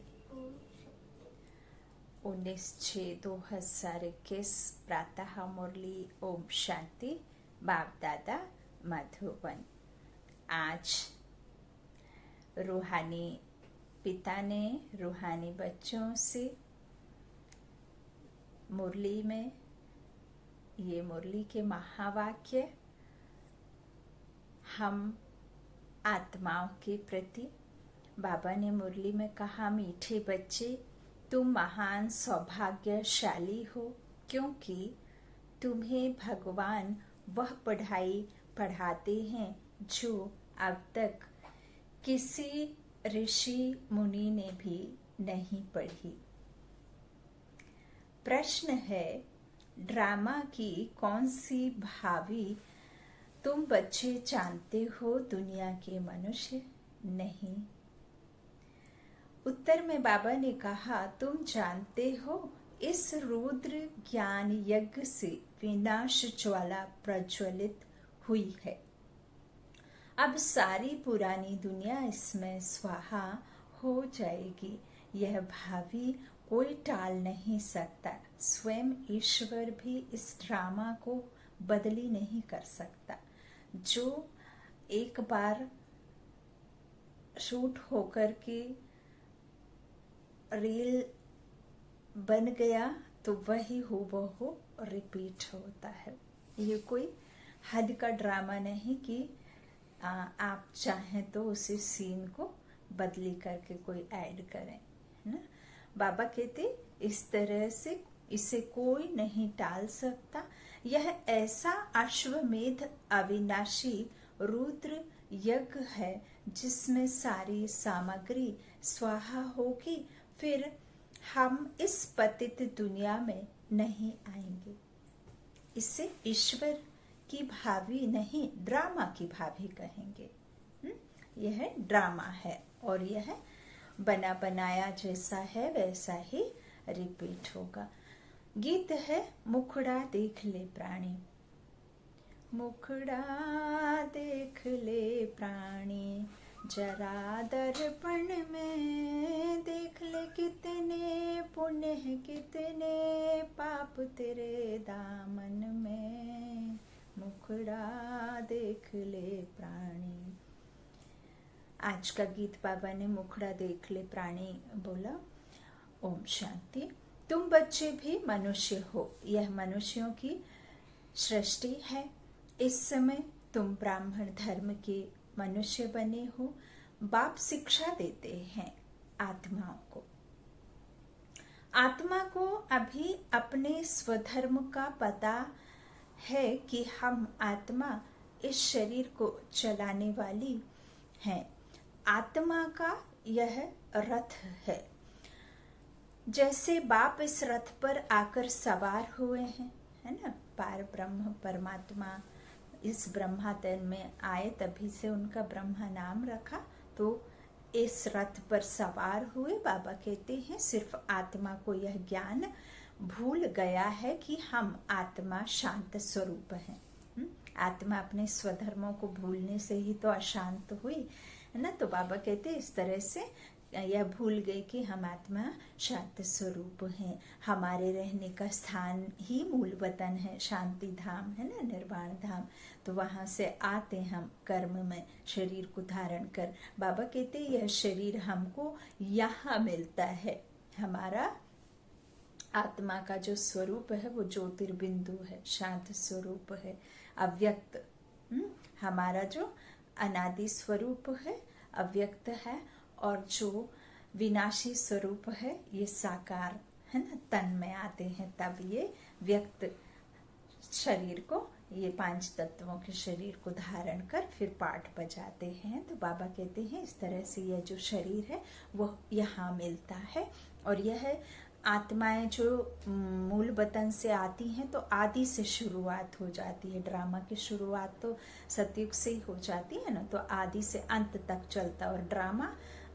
19/6/2021 प्रातः मुरली ओम शांति, बाप दादा मधुबन। आज रूहानी पिता ने रूहानी बच्चों से मुरली में ये मुरली के महावाक्य हम आत्माओं के प्रति, बाबा ने मुरली में कहा मीठे बच्चे तुम महान सौभाग्यशाली हो, क्योंकि तुम्हें भगवान वह पढ़ाई पढ़ाते हैं जो अब तक किसी ऋषि मुनि ने भी नहीं पढ़ी। प्रश्न है, ड्रामा की कौन सी भावी तुम बच्चे जानते हो, दुनिया के मनुष्य नहीं? उत्तर में बाबा ने कहा, तुम जानते हो इस रुद्र ज्ञान यज्ञ से विनाश ज्वाला प्रज्वलित हुई है। अब सारी पुरानी दुनिया इसमें स्वाहा हो जाएगी। यह भावी कोई टाल नहीं सकता। स्वयं ईश्वर भी इस ड्रामा को बदली नहीं कर सकता। जो एक बार शूट होकर के रील बन गया तो वही हूबहू रिपीट होता है। ये कोई हद का ड्रामा नहीं कि आप चाहें तो उसी सीन को बदली करके कोई ऐड करें, है ना। बाबा कहते इस तरह से इसे कोई नहीं टाल सकता। यह ऐसा अश्वमेध अविनाशी रुद्र यज्ञ है जिसमें सारी सामग्री स्वाहा होगी। फिर हम इस पतित दुनिया में नहीं आएंगे। इसे ईश्वर की भावी नहीं, ड्रामा की भावी कहेंगे। यह ड्रामा है और यह बना बनाया जैसा है वैसा ही रिपीट होगा। गीत है, मुखड़ा देख ले प्राणी। मुखड़ा देख ले प्राणी, जरा दर्पण में देख ले, कितने पुण्य है कितने पाप तेरे दामन में। मुखड़ा देख ले प्राणी। आज का गीत बाबा ने मुखड़ा देख ले प्राणी बोला। ओम शांति। तुम बच्चे भी मनुष्य हो। यह मनुष्यों की सृष्टि है। इस समय तुम ब्राह्मण धर्म के मनुष्य बने हो। बाप शिक्षा देते हैं आत्माओं को। आत्मा को अभी अपने स्वधर्म का पता है कि हम आत्मा इस शरीर को चलाने वाली हैं। आत्मा का यह रथ है। जैसे बाप इस रथ पर आकर सवार हुए हैं, है ना। पार ब्रह्म परमात्मा इस ब्रह्मा तन में आए, तभी से उनका ब्रह्मा नाम रखा। तो इस रथ पर सवार हुए। बाबा कहते हैं सिर्फ आत्मा को यह ज्ञान भूल गया है कि हम आत्मा शांत स्वरूप हैं। आत्मा अपने स्वधर्मों को भूलने से ही तो अशांत हुई, है ना। तो बाबा कहते इस तरह से यह भूल गए कि हम आत्मा शांत स्वरूप हैं। हमारे रहने का स्थान ही मूल वतन है, शांति धाम, है ना, निर्वाण धाम। तो वहां से आते हम कर्म में शरीर को धारण कर। बाबा कहते यह शरीर हमको यहाँ मिलता है। हमारा आत्मा का जो स्वरूप है वो ज्योतिर्बिंदु है, शांत स्वरूप है, अव्यक्त। हमारा जो अनादि स्वरूप है अव्यक्त है, और जो विनाशी स्वरूप है ये साकार, है ना। तन में आते हैं तब ये व्यक्त शरीर को, ये 5 तत्वों के शरीर को धारण कर फिर पाठ बजाते हैं। तो बाबा कहते हैं इस तरह से यह जो शरीर है वो यहाँ मिलता है। और यह आत्माएं जो मूल वतन से आती हैं तो आदि से शुरुआत हो जाती है। ड्रामा की शुरुआत तो सतयुग से ही हो जाती है ना। तो आदि से अंत तक चलता, और ड्रामा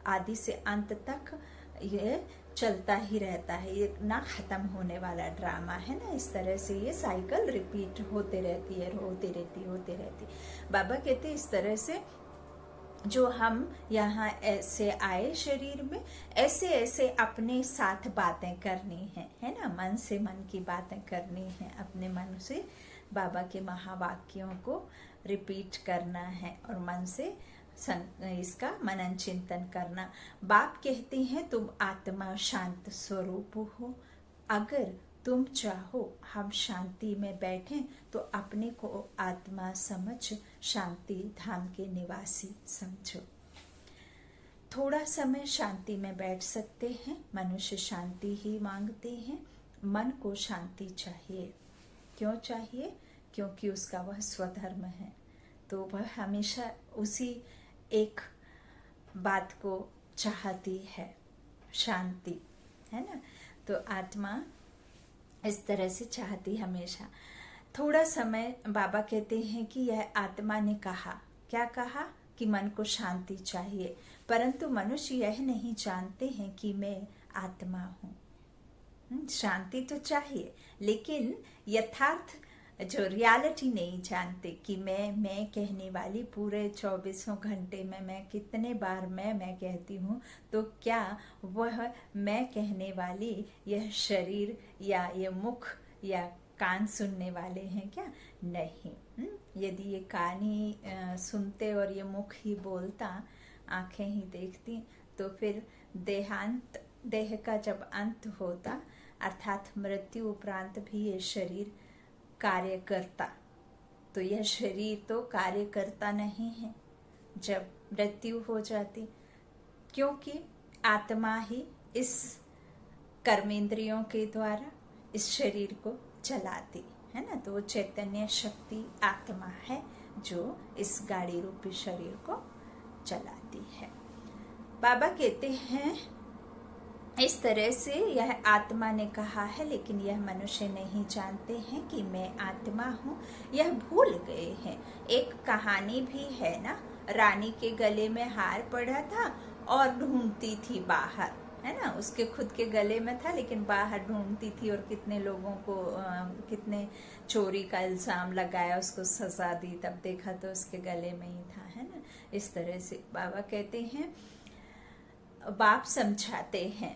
आदि से अंत तक ये चलता ही रहता है। ये ना खत्म होने वाला ड्रामा है ना। इस तरह से ये साइकिल रिपीट होते रहती है, होती रहती। बाबा कहते इस तरह से जो हम यहाँ ऐसे आए शरीर में, ऐसे ऐसे अपने साथ बातें करनी है ना। मन से मन की बातें करनी है, अपने मन से बाबा के महावाक्यों को रिपीट करना है और मन से इसका मनन चिंतन करना। बाप कहते हैं तुम आत्मा शांत स्वरूप हो। अगर तुम चाहो हम शांति में बैठें तो अपने को आत्मा समझ शांति धाम के निवासी समझो। थोड़ा समय शांति में बैठ सकते हैं। मनुष्य शांति ही मांगते हैं। मन को शांति चाहिए। क्यों चाहिए? क्योंकि उसका वह स्वधर्म है, तो वह हमेशा उसी एक बात को चाहती है, शांति, है ना। तो आत्मा इस तरह से चाहती हमेशा। थोड़ा समय बाबा कहते हैं कि यह आत्मा ने कहा, क्या कहा कि मन को शांति चाहिए, परंतु मनुष्य यह नहीं जानते हैं कि मैं आत्मा हूँ। शांति तो चाहिए, लेकिन यथार्थ जो रियलिटी नहीं जानते कि मैं कहने वाली पूरे 24 घंटे में मैं कितने बार मैं कहती हूँ, तो क्या वह मैं कहने वाली यह शरीर या ये मुख या कान सुनने वाले हैं क्या? नहीं। यदि ये कान ही सुनते और ये मुख ही बोलता, आंखें ही देखती, तो फिर देह का जब अंत होता, अर्थात मृत्यु उपरांत भी ये शरीर कार्य करता, तो यह शरीर तो कार्य करता नहीं है जब मृत्यु हो जाती, क्योंकि आत्मा ही इस कर्मेंद्रियों के द्वारा इस शरीर को चलाती है ना। तो वो चैतन्य शक्ति आत्मा है जो इस गाड़ी रूपी शरीर को चलाती है। बाबा कहते हैं इस तरह से यह आत्मा ने कहा है, लेकिन यह मनुष्य नहीं जानते हैं कि मैं आत्मा हूँ, यह भूल गए हैं। एक कहानी भी है ना, रानी के गले में हार पड़ा था और ढूंढती थी बाहर, है ना। उसके खुद के गले में था लेकिन बाहर ढूंढती थी, और कितने लोगों को कितने चोरी का इल्जाम लगाया, उसको सजा दी, तब देखा तो उसके गले में ही था, है ना। इस तरह से बाबा कहते हैं, बाप समझाते हैं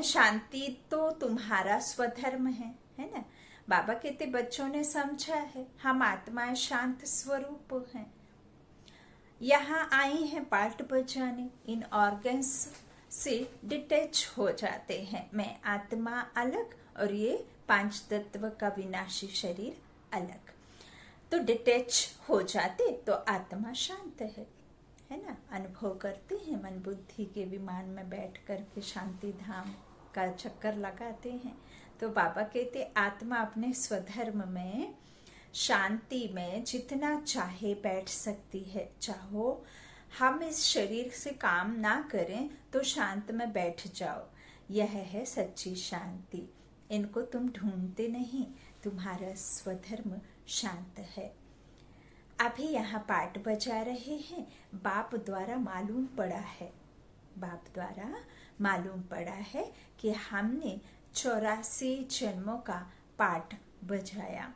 शांति तो तुम्हारा स्वधर्म है ना। बाबा कहते बच्चों ने समझा है, हम आत्माएं शांत स्वरूप हैं, यहाँ आई हैं पार्ट बजाने, इन ऑर्गन्स से डिटैच हो जाते हैं। मैं आत्मा अलग और ये 5 तत्व का विनाशी शरीर अलग, तो डिटैच हो जाते तो आत्मा शांत है ना। अनुभव करते हैं, मन बुद्धि के विमान में बैठ कर के शांति धाम का चक्कर लगाते हैं। तो बाबा कहते आत्मा अपने स्वधर्म में शांति में जितना चाहे बैठ सकती है। चाहो हम इस शरीर से काम ना करें तो शांत में बैठ जाओ, यह है सच्ची शांति। इनको तुम ढूंढते नहीं, तुम्हारा स्वधर्म शांत है। अभी यहाँ पाठ बजा रहे हैं, बाप द्वारा मालूम पड़ा है कि हमने 84 जन्मों का पाठ बजाया।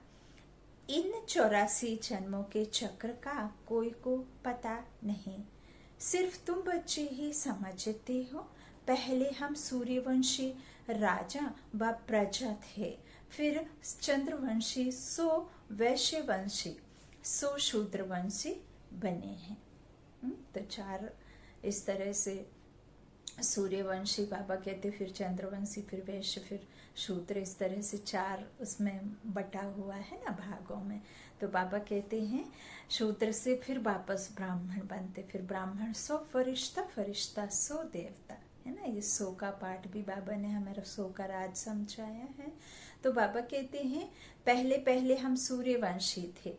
इन 84 जन्मों के चक्र का कोई को पता नहीं, सिर्फ तुम बच्चे ही समझते हो। पहले हम सूर्यवंशी राजा व प्रजा थे, फिर चंद्रवंशी, सो वैश्यवंशी, सो शूद्रवंशी बने हैं। तो 4 इस तरह से सूर्यवंशी बाबा कहते, फिर चंद्रवंशी, फिर वैश्य, फिर शूद्र, इस तरह से 4 उसमें बटा हुआ है ना भागों में। तो बाबा कहते हैं शूद्र से फिर वापस ब्राह्मण बनते, फिर ब्राह्मण सो फरिश्ता, फरिश्ता सो देवता, है ना। ये 100 का पाठ भी बाबा ने हमें 100 का राज समझाया है। तो बाबा कहते हैं पहले हम सूर्यवंशी थे,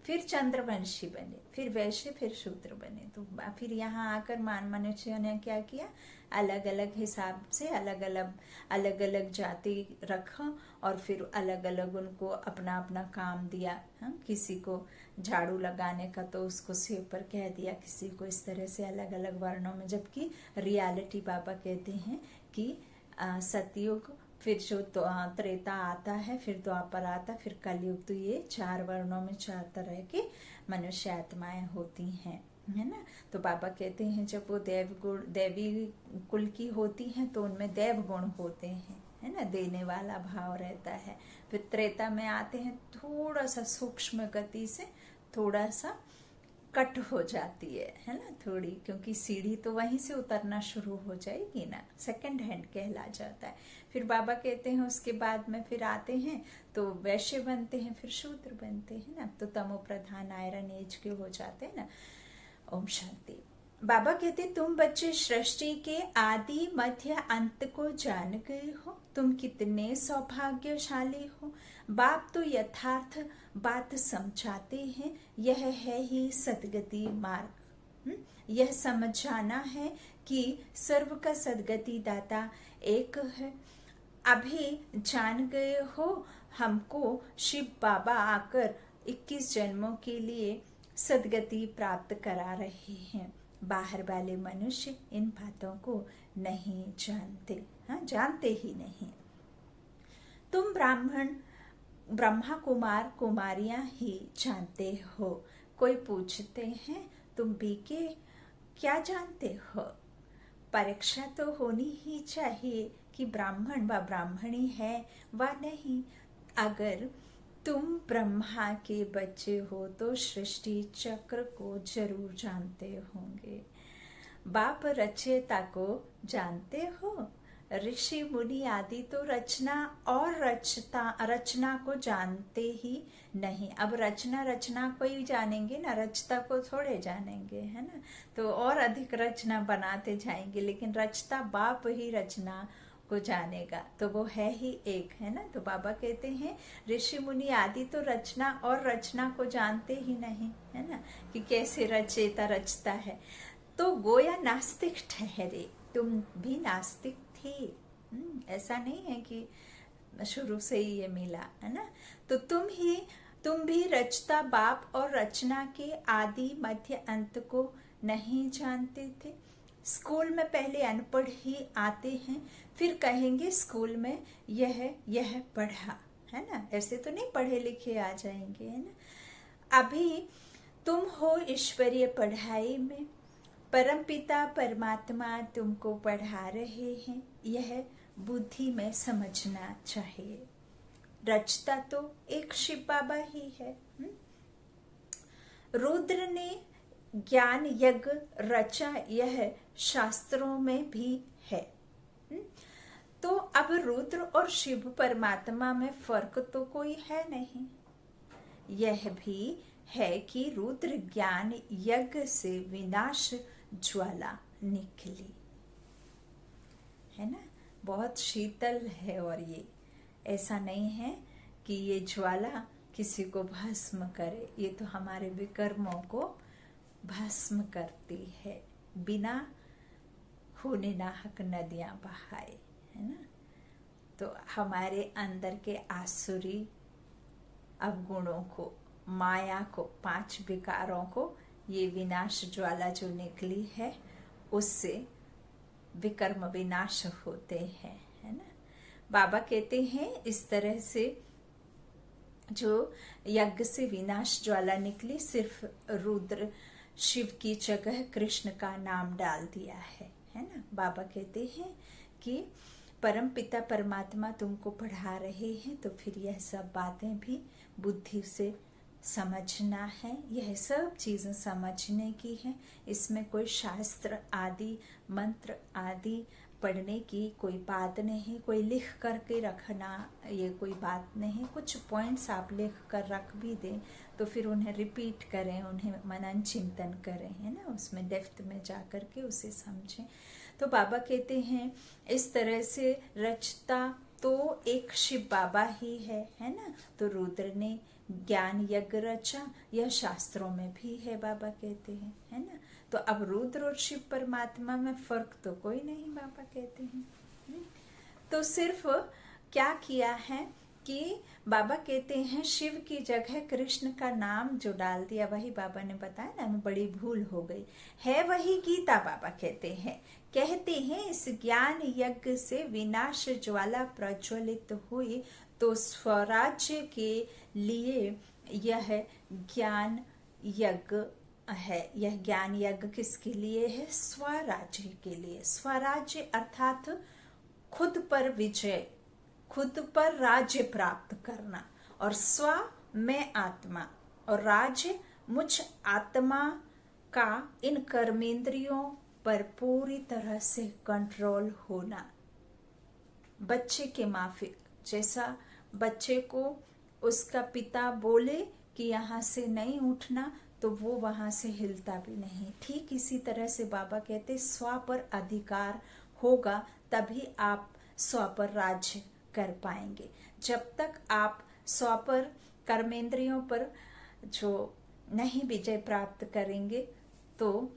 फिर चंद्रवंशी बने, फिर वैश्य, फिर शूद्र बने। तो फिर यहाँ आकर मनुष्यों ने क्या किया, अलग अलग हिसाब से अलग अलग जाति रखा, और फिर अलग अलग उनको अपना अपना काम दिया। किसी को झाड़ू लगाने का तो उसको सिर पर कह दिया, किसी को इस तरह से अलग अलग वर्णों में। जबकि रियलिटी बाबा कहते हैं कि सतयुग, फिर जो त्रेता आता है, फिर द्वापर आता, फिर कलयुग, तो ये 4 वर्णों में 4 तरह के मनुष्य आत्माएं होती हैं, है ना। तो बाबा कहते हैं जब वो देवी कुल की होती हैं तो उनमें देव गुण होते हैं, है ना, देने वाला भाव रहता है। फिर त्रेता में आते हैं, थोड़ा सा सूक्ष्म गति से थोड़ा सा कट हो जाती है ना थोड़ी, क्योंकि सीढ़ी तो वहीं से उतरना शुरू हो जाएगी ना, सेकंड हैंड कहला जाता है। फिर बाबा कहते हैं उसके बाद में फिर आते हैं तो वैश्य बनते हैं, फिर शूद्र बनते हैं ना, तो तमो प्रधान आयरन एज के हो जाते हैं ना। ओम शांति। बाबा कहते तुम बच्चे सृष्टि के आदि मध्य अंत को जान गए हो, तुम कितने सौभाग्यशाली हो। बाप तो यथार्थ बात समझाते हैं, यह है ही सदगति मार्ग। यह समझ जाना है कि सर्व का सदगति दाता एक है। अभी जान गए हो, हमको शिव बाबा आकर 21 जन्मों के लिए सदगति प्राप्त करा रहे हैं। बाहर वाले मनुष्य इन बातों को नहीं जानते, हाँ, जानते ही नहीं। तुम ब्रह्मा कुमार कुमारियां ही जानते हो। कोई पूछते हैं तुम बीके क्या जानते हो। परीक्षा तो होनी ही चाहिए कि ब्राह्मण व ब्राह्मणी है व नहीं। अगर तुम ब्रह्मा के बच्चे हो तो सृष्टि चक्र को जरूर जानते होंगे। बाप रचयिता को जानते हो। ऋषि मुनि आदि तो रचना और रचना को जानते ही नहीं। अब रचना को ही जानेंगे ना, रचता को थोड़े जानेंगे, है ना। तो और अधिक रचना बनाते जाएंगे, लेकिन रचता बाप ही रचना को जानेगा, तो वो है ही एक, है ना। तो बाबा कहते हैं ऋषि मुनि आदि तो रचना और रचना को जानते ही नहीं, है ना, कि कैसे रचयिता रचता है। तो गोया नास्तिक ठहरे। तुम भी नास्तिक थे, ऐसा नहीं है कि शुरू से ही ये मिला, है ना। तो तुम भी रचता बाप और रचना के आदि मध्य अंत को नहीं जानते थे। स्कूल में पहले अनपढ़ ही आते हैं, फिर कहेंगे स्कूल में यह पढ़ा, है ना। ऐसे तो नहीं पढ़े लिखे आ जाएंगे, है ना। अभी तुम हो ईश्वरीय पढ़ाई में, परमपिता परमात्मा तुमको पढ़ा रहे हैं, यह बुद्धि में समझना चाहिए। रचता तो एक शिव बाबा ही है। रुद्र ने ज्ञान यज्ञ रचा, यह शास्त्रों में भी है। तो अब रुद्र और शिव परमात्मा में फर्क तो कोई है नहीं। यह भी है कि रुद्र ज्ञान यज्ञ से विनाश ज्वाला निकली, है ना। बहुत शीतल है, और ये ऐसा नहीं है कि ये ज्वाला किसी को भस्म करे, ये तो हमारे विकर्मों को भस्म करती है, बिना खूने नाहक नदियां बहाए, है ना। तो हमारे अंदर के आसुरी अवगुणों को, माया को, 5 विकारों को, ये विनाश ज्वाला जो निकली है उससे विकर्म विनाश होते हैं, है ना। बाबा कहते हैं इस तरह से जो यज्ञ से विनाश ज्वाला निकली, सिर्फ रुद्र शिव की जगह कृष्ण का नाम डाल दिया है ना। बाबा कहते हैं कि परम पिता परमात्मा तुमको पढ़ा रहे हैं, तो फिर यह सब बातें भी बुद्धि से समझना है। यह सब चीजें समझने की है। इसमें कोई शास्त्र आदि मंत्र आदि पढ़ने की कोई बात नहीं, कोई लिख करके रखना ये कोई बात नहीं। कुछ पॉइंट्स आप लिख कर रख भी दें तो फिर उन्हें रिपीट करें, उन्हें मनन चिंतन करें, है ना, उसमें डेप्थ में जा कर के उसे समझें। तो बाबा कहते हैं इस तरह से रचता तो एक शिव बाबा ही है ना। तो रुद्र ने ज्ञान यज्ञ रचा, यह शास्त्रों में भी है, बाबा कहते हैं, है ना। तो अब रुद्र और शिव परमात्मा में फर्क तो कोई नहीं, बाबा कहते हैं। तो सिर्फ क्या किया है कि बाबा कहते हैं शिव की जगह कृष्ण का नाम जो डाल दिया, वही बाबा ने बताया ना, बड़ी भूल हो गई है। वही गीता बाबा कहते हैं इस ज्ञान यज्ञ से विनाश ज्वाला प्रज्वलित हुई, तो स्वराज्य के लिए यह ज्ञान यज्ञ है। यह ज्ञान यज्ञ किसके लिए है? स्वराज्य के लिए। स्वराज्य अर्थात खुद पर विजय, खुद पर राज्य प्राप्त करना, और स्व में आत्मा, और राज्य मुझ आत्मा का इन कर्मेंद्रियों पर पूरी तरह से कंट्रोल होना। बच्चे के माफिक, जैसा बच्चे को उसका पिता बोले कि यहाँ से नहीं उठना, तो वो वहां से हिलता भी नहीं। ठीक इसी तरह से बाबा कहते स्व पर अधिकार होगा तभी आप स्व पर राज्य कर पाएंगे। जब तक आप स्व पर, कर्मेंद्रियों पर जो नहीं विजय प्राप्त करेंगे तो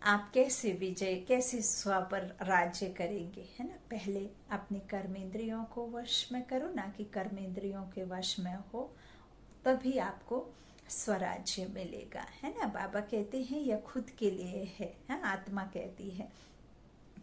आप कैसे स्व पर राज्य करेंगे, है ना। पहले अपने कर्मेंद्रियों को वश में करो, ना कि कर्मेंद्रियों के वश में हो, तभी आपको स्वराज्य मिलेगा, है ना। बाबा कहते हैं यह खुद के लिए है, आत्मा कहती है।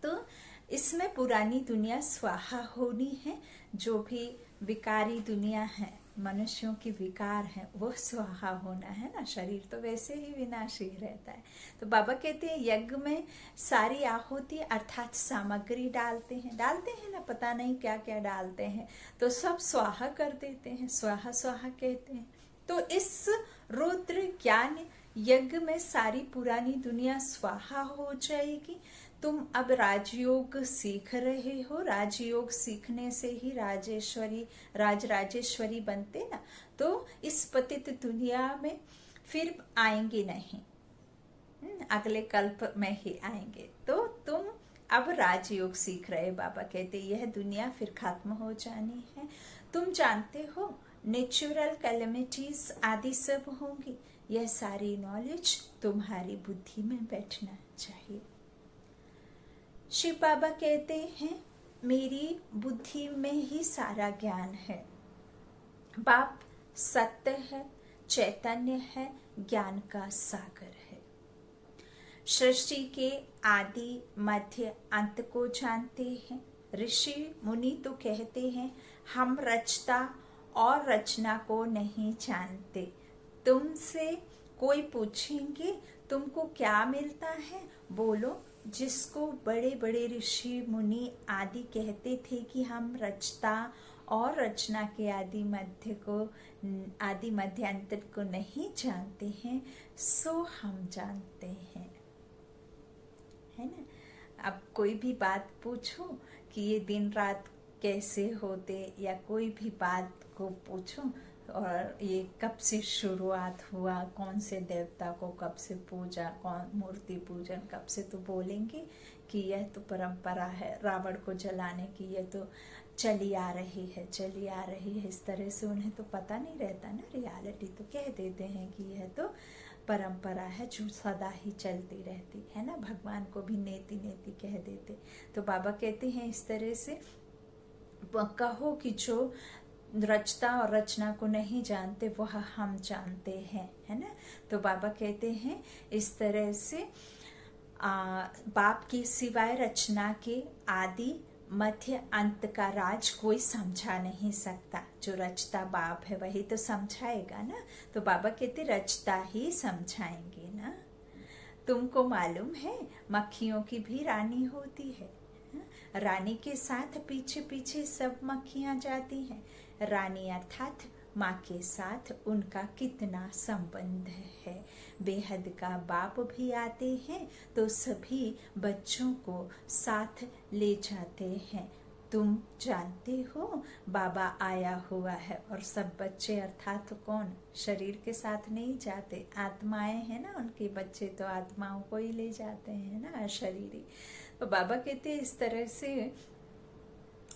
तो इसमें पुरानी दुनिया स्वाहा होनी है, जो भी विकारी दुनिया है, मनुष्यों की विकार है, वो स्वाहा होना है ना। शरीर तो वैसे ही विनाशी रहता है। तो बाबा कहते हैं यज्ञ में सारी आहुति अर्थात सामग्री डालते हैं ना, पता नहीं क्या क्या डालते हैं, तो सब स्वाहा कर देते हैं, स्वाहा स्वाहा कहते हैं। तो इस रुद्र ज्ञान यज्ञ में सारी पुरानी दुनिया स्वाहा हो जाएगी। तुम अब राजयोग सीख रहे हो, राजयोग सीखने से ही राजेश्वरी बनते ना, तो इस पतित दुनिया में फिर आएंगे नहीं, अगले कल्प में ही आएंगे। तो तुम अब राजयोग सीख रहे, बाबा कहते यह दुनिया फिर खत्म हो जानी है। तुम जानते हो नेचुरल कैलेमिटीज आदि सब होंगी, यह सारी नॉलेज तुम्हारी बुद्धि में बैठना चाहिए। शिव बाबा कहते हैं मेरी बुद्धि में ही सारा ज्ञान है। बाप सत्य है, चैतन्य है, ज्ञान का सागर है। सृष्टि के आदि मध्य अंत को जानते हैं। ऋषि मुनि तो कहते हैं हम रचता और रचना को नहीं जानते। तुमसे कोई पूछेंगे तुमको क्या मिलता है, बोलो जिसको बड़े बड़े ऋषि मुनि आदि कहते थे कि हम रचता और रचना के आदि मध्य अंतर को नहीं जानते हैं, सो हम जानते हैं, है ना। अब कोई भी बात पूछो कि ये दिन रात कैसे होते, या कोई भी बात को पूछो और ये कब से शुरुआत हुआ, कौन से देवता को कब से पूजा, कौन मूर्ति पूजन कब से, तो बोलेंगे कि यह तो परंपरा है रावण को जलाने की, यह तो चली आ रही है। इस तरह से उन्हें तो पता नहीं रहता ना, रियलिटी तो कह देते हैं कि यह तो परंपरा है जो सदा ही चलती रहती है ना। भगवान को भी नेति नेति कह देते। तो बाबा कहते हैं इस तरह से कहो कि जो रचता और रचना को नहीं जानते वह हम जानते हैं, है ना। तो बाबा कहते हैं इस तरह से बाप के सिवाय रचना के आदि मध्य अंत का राज कोई समझा नहीं सकता। जो रचता बाप है वही तो समझाएगा ना। तो बाबा कहते रचता ही समझाएंगे ना। तुमको मालूम है मक्खियों की भी रानी होती है, रानी के साथ पीछे पीछे सब मक्खियां जाती हैं। रानी अर्थात माँ के साथ उनका कितना संबंध है। बेहद का बाप भी आते हैं तो सभी बच्चों को साथ ले जाते हैं। तुम जानते हो बाबा आया हुआ है और सब बच्चे अर्थात कौन, शरीर के साथ नहीं जाते, आत्माएं हैं ना, उनके बच्चे तो आत्माओं को ही ले जाते हैं ना, अशरीरी। तो बाबा कहते हैं इस तरह से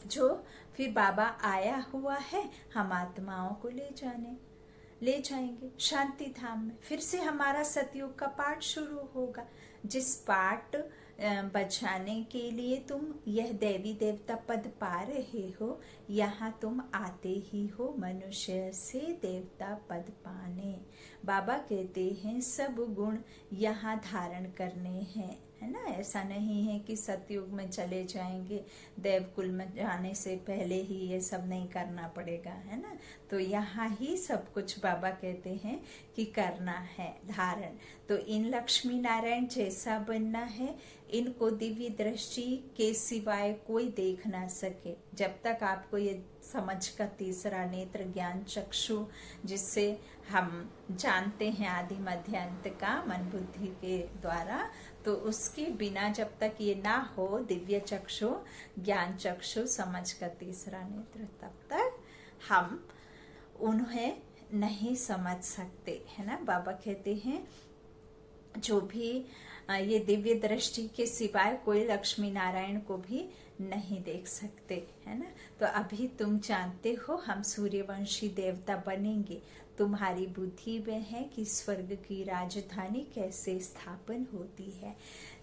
जो फिर बाबा आया हुआ है हम आत्माओं को ले जाएंगे शांति धाम में। फिर से हमारा सतयुग का पाठ शुरू होगा। जिस पाठ बचाने के लिए तुम यह देवी देवता पद पा रहे हो, यहाँ तुम आते ही हो मनुष्य से देवता पद पाने। बाबा कहते हैं सब गुण यहाँ धारण करने हैं, है ना। ऐसा नहीं है कि सतयुग में चले जाएंगे, देवकुल में जाने से पहले ही ये सब नहीं करना पड़ेगा, है ना। तो यहाँ ही सब कुछ बाबा कहते हैं कि करना है धारण। तो इन लक्ष्मी नारायण जैसा बनना है, इनको दिव्य दृष्टि के सिवाय कोई देख ना सके। जब तक आपको ये समझ का तीसरा नेत्र ज्ञान चक्षु, जिससे हम जानते हैं आदि मध्य अंत का मन बुद्धि के द्वारा, तो उसके बिना जब तक ये ना हो दिव्य चक्षु ज्ञान चक्षु समझ का तीसरा नेत्र, तब तक हम उन्हें नहीं समझ सकते, है ना। बाबा कहते हैं जो भी ये दिव्य दृष्टि के सिवाय कोई लक्ष्मी नारायण को भी नहीं देख सकते, है ना। तो अभी तुम जानते हो हम सूर्यवंशी देवता बनेंगे। तुम्हारी बुद्धि में है कि स्वर्ग की राजधानी कैसे स्थापन होती है।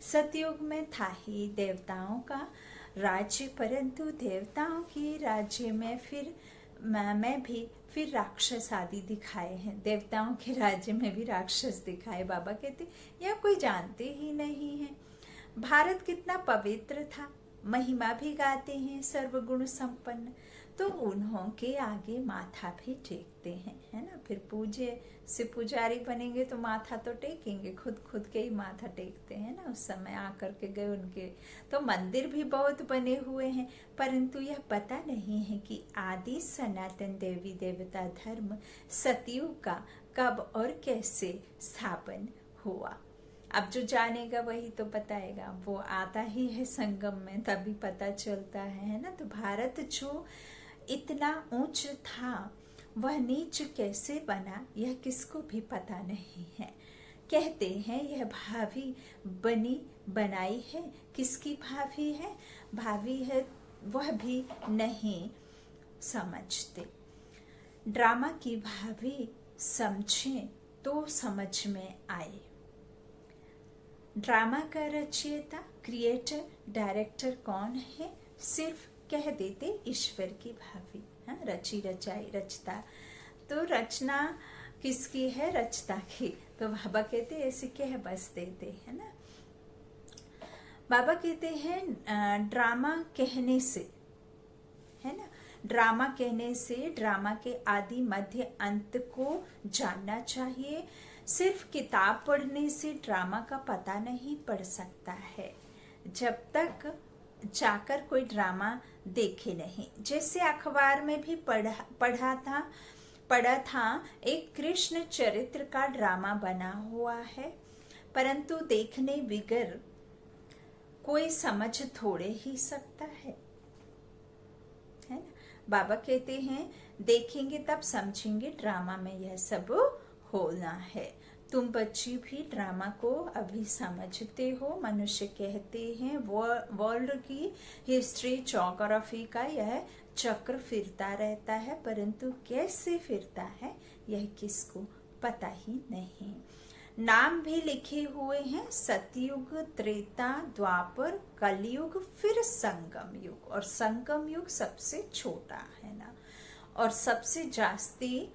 सतयुग में था ही देवताओं का राज्य, परंतु देवताओं के राज्य में फिर मैं भी फिर राक्षस आदि दिखाए हैं। देवताओं के राज्य में भी राक्षस दिखाए। बाबा कहते यह कोई जानते ही नहीं है। भारत कितना पवित्र था, महिमा भी गाते हैं सर्वगुण संपन्न, तो उन्हों के आगे माथा भी टेकते हैं, है ना। फिर पूजे से पुजारी बनेंगे तो माथा तो टेकेंगे, खुद के ही माथा टेकते हैं ना। उस समय आकर के गए उनके तो मंदिर भी बहुत बने हुए हैं, परंतु यह पता नहीं है कि आदि सनातन देवी देवता धर्म सतयुग का कब और कैसे स्थापन हुआ। अब जो जानेगा वही तो बताएगा, वो आता ही है संगम में तभी पता चलता है ना। तो भारत जो इतना ऊंच था वह नीच कैसे बना यह किसको भी पता नहीं है। कहते हैं यह भाभी बनी बनाई है, किसकी भाभी है, भाभी है वह भी नहीं समझते। ड्रामा की भाभी समझें तो समझ में आए। ड्रामा का रचयिता क्रिएटर डायरेक्टर कौन है, सिर्फ कह देते ईश्वर की भाभी, हाँ, रची रचाई रचता। तो रचना किसकी है, रचता की। तो बाबा कहते ऐसे कह बस देते, है ना। बाबा कहते हैं ड्रामा कहने से, है ना, ड्रामा कहने से ड्रामा के आदि मध्य अंत को जानना चाहिए। सिर्फ किताब पढ़ने से ड्रामा का पता नहीं पड़ सकता है जब तक जाकर कोई ड्रामा देखे नहीं। जैसे अखबार में भी पढ़ा था एक कृष्ण चरित्र का ड्रामा बना हुआ है, परंतु देखने बिगर कोई समझ थोड़े ही सकता है ना। बाबा कहते हैं देखेंगे तब समझेंगे, ड्रामा में यह सब होना है। तुम बच्ची भी ड्रामा को अभी समझते हो। मनुष्य कहते हैं वर्ल्ड की हिस्ट्री ज्योग्राफी का यह चक्र फिरता रहता है, परंतु कैसे फिरता है यह किसको पता ही नहीं। नाम भी लिखे हुए हैं, सतयुग, त्रेता, द्वापर, कलयुग, फिर संगम युग। और संगम युग सबसे छोटा है ना, और सबसे जास्ती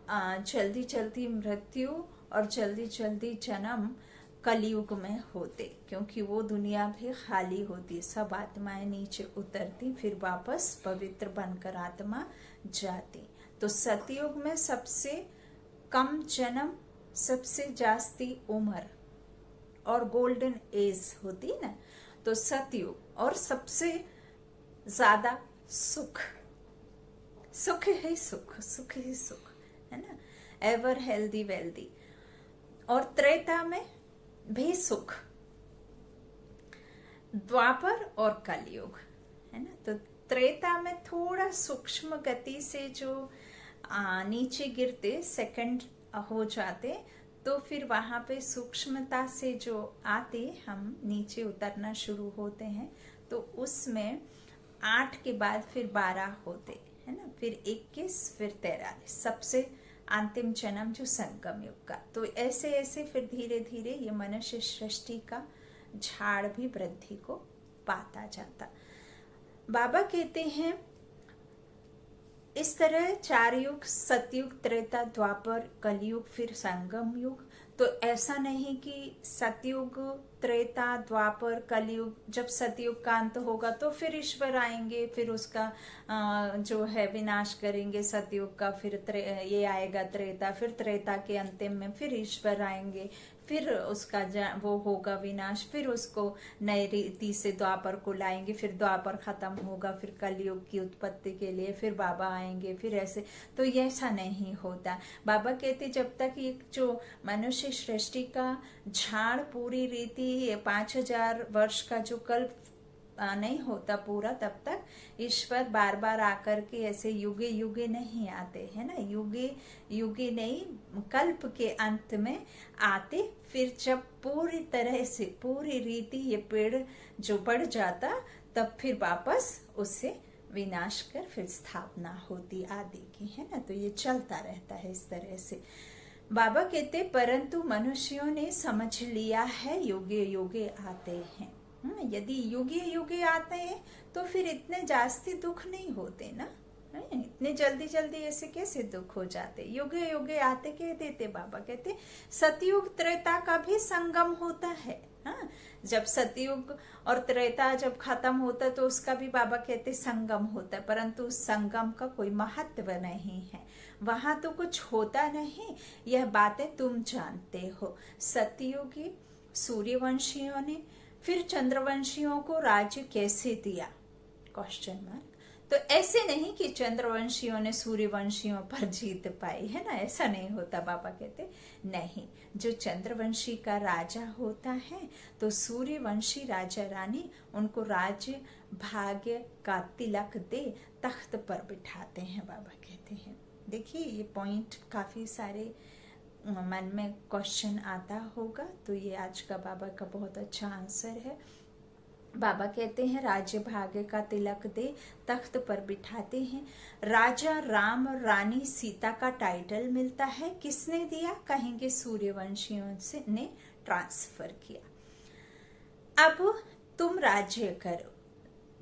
जल्दी जल्दी मृत्यु और जल्दी जल्दी जन्म कलयुग में होते, क्योंकि वो दुनिया भी खाली होती, सब आत्माएं नीचे उतरती, फिर वापस पवित्र बनकर आत्मा जाती। तो सतयुग में सबसे कम जन्म, सबसे जास्ती उम्र और गोल्डन एज होती ना, तो सतयुग। और सबसे ज्यादा सुख, सुख ही सुख, सुख ही सुख, है ना, एवर हेल्दी वेल्दी। और त्रेता में भी सुख, द्वापर और कलयुग, है ना। तो त्रेता में थोड़ा सूक्ष्म गति से जो नीचे गिरते सेकंड हो जाते, तो फिर वहां पे सूक्ष्मता से जो आते हम नीचे उतरना शुरू होते हैं, तो उसमें 8 के बाद फिर 12 होते, है ना, फिर 21, फिर 43, सबसे अंतिम जन्म जो संगम युग का। तो ऐसे ऐसे फिर धीरे धीरे ये मनुष्य सृष्टि का झाड़ भी वृद्धि को पाता जाता। बाबा कहते हैं इस तरह 4 युग, सतयुग, त्रेता, द्वापर, कलयुग, फिर संगम युग। तो ऐसा नहीं कि सतयुग, त्रेता, द्वापर, कलयुग, जब सतयुग का अंत होगा तो फिर ईश्वर आएंगे, फिर उसका जो है विनाश करेंगे सतयुग का, फिर ये आएगा त्रेता, फिर त्रेता के अंतिम में फिर ईश्वर आएंगे, फिर उसका वो होगा विनाश, फिर उसको नई रीति से द्वापर को लाएंगे, फिर द्वापर खत्म होगा, फिर कलयुग की उत्पत्ति के लिए फिर बाबा आएंगे, फिर ऐसे। तो ऐसा नहीं होता। बाबा कहते जब तक ये जो मनुष्य सृष्टि का झाड़ पूरी रीति 5000 वर्ष का जो कल्प नहीं होता पूरा, तब तक ईश्वर बार बार आकर के ऐसे युगे युगे नहीं आते है ना, युगे युगे नहीं कल्प के अंत में आते। फिर जब पूरी तरह से पूरी रीति ये पेड़ जो बढ़ जाता, तब फिर वापस उससे विनाश कर फिर स्थापना होती आदि की, है ना। तो ये चलता रहता है इस तरह से। बाबा कहते परंतु मनुष्यों ने समझ लिया है युगे युगे आते हैं। यदि युगे युगे आते हैं तो फिर इतने जास्ती दुख नहीं होते ना, इतने जल्दी जल्दी ऐसे कैसे दुख हो जाते। युगे युगे आते कह देते बाबा कहते सतयुग त्रेता का भी संगम होता है। हाँ, जब सतयुग और त्रेता जब खत्म होता है तो उसका भी बाबा कहते संगम होता है, परंतु उस संगम का कोई महत्व नहीं है, वहां तो कुछ होता नहीं। यह बातें तुम जानते हो। सतयुगी सूर्यवंशियों ने फिर चंद्रवंशियों को राज्य कैसे दिया, क्वेश्चन मार्क। तो ऐसे नहीं कि चंद्रवंशियों ने सूर्यवंशियों पर जीत पाई, है ना, ऐसा नहीं होता। बाबा कहते नहीं, जो चंद्रवंशी का राजा होता है तो सूर्यवंशी राजा रानी उनको राज्य भाग्य का तिलक दे तख्त पर बिठाते हैं, बाबा कहते हैं। देखिए ये पॉइंट काफी सारे मन में क्वेश्चन आता होगा, तो ये आज का बाबा का बहुत अच्छा आंसर है। बाबा कहते हैं राज्य भाग्य का तिलक दे तख्त पर बिठाते हैं। राजा राम और रानी सीता का टाइटल मिलता है, किसने दिया कहेंगे सूर्यवंशियों से ने ट्रांसफर किया। अब तुम राज्य करो।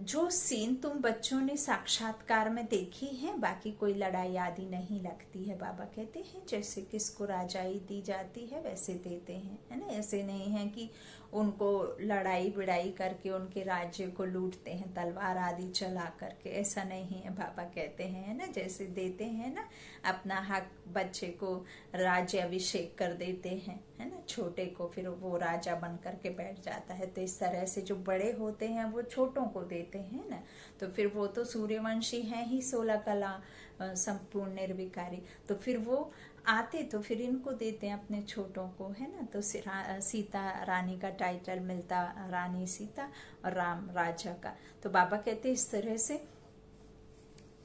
जो सीन तुम बच्चों ने साक्षात्कार में देखी है, बाकी कोई लड़ाई आदि नहीं लगती है। बाबा कहते हैं जैसे किसको राजाई दी जाती है वैसे देते हैं, है ना। ऐसे नहीं है कि उनको लड़ाई बिड़ाई करके उनके राज्य को लूटते हैं तलवार आदि चला करके, ऐसा नहीं है। बाबा कहते हैं, है ना, जैसे देते हैं ना अपना हक, बच्चे को राज्य अभिषेक कर देते हैं, है ना, छोटे को फिर वो राजा बन करके बैठ जाता है। तो इस तरह से जो बड़े होते हैं वो छोटों को देते हैं ना, तो फिर वो तो सूर्यवंशी हैं ही, 16 कला संपूर्ण निर्विकारी, तो फिर वो आते तो फिर इनको देते हैं अपने छोटों को, है ना। तो सीता रानी का टाइटल मिलता, रानी सीता और राम राजा का। तो बाबा कहते इस तरह से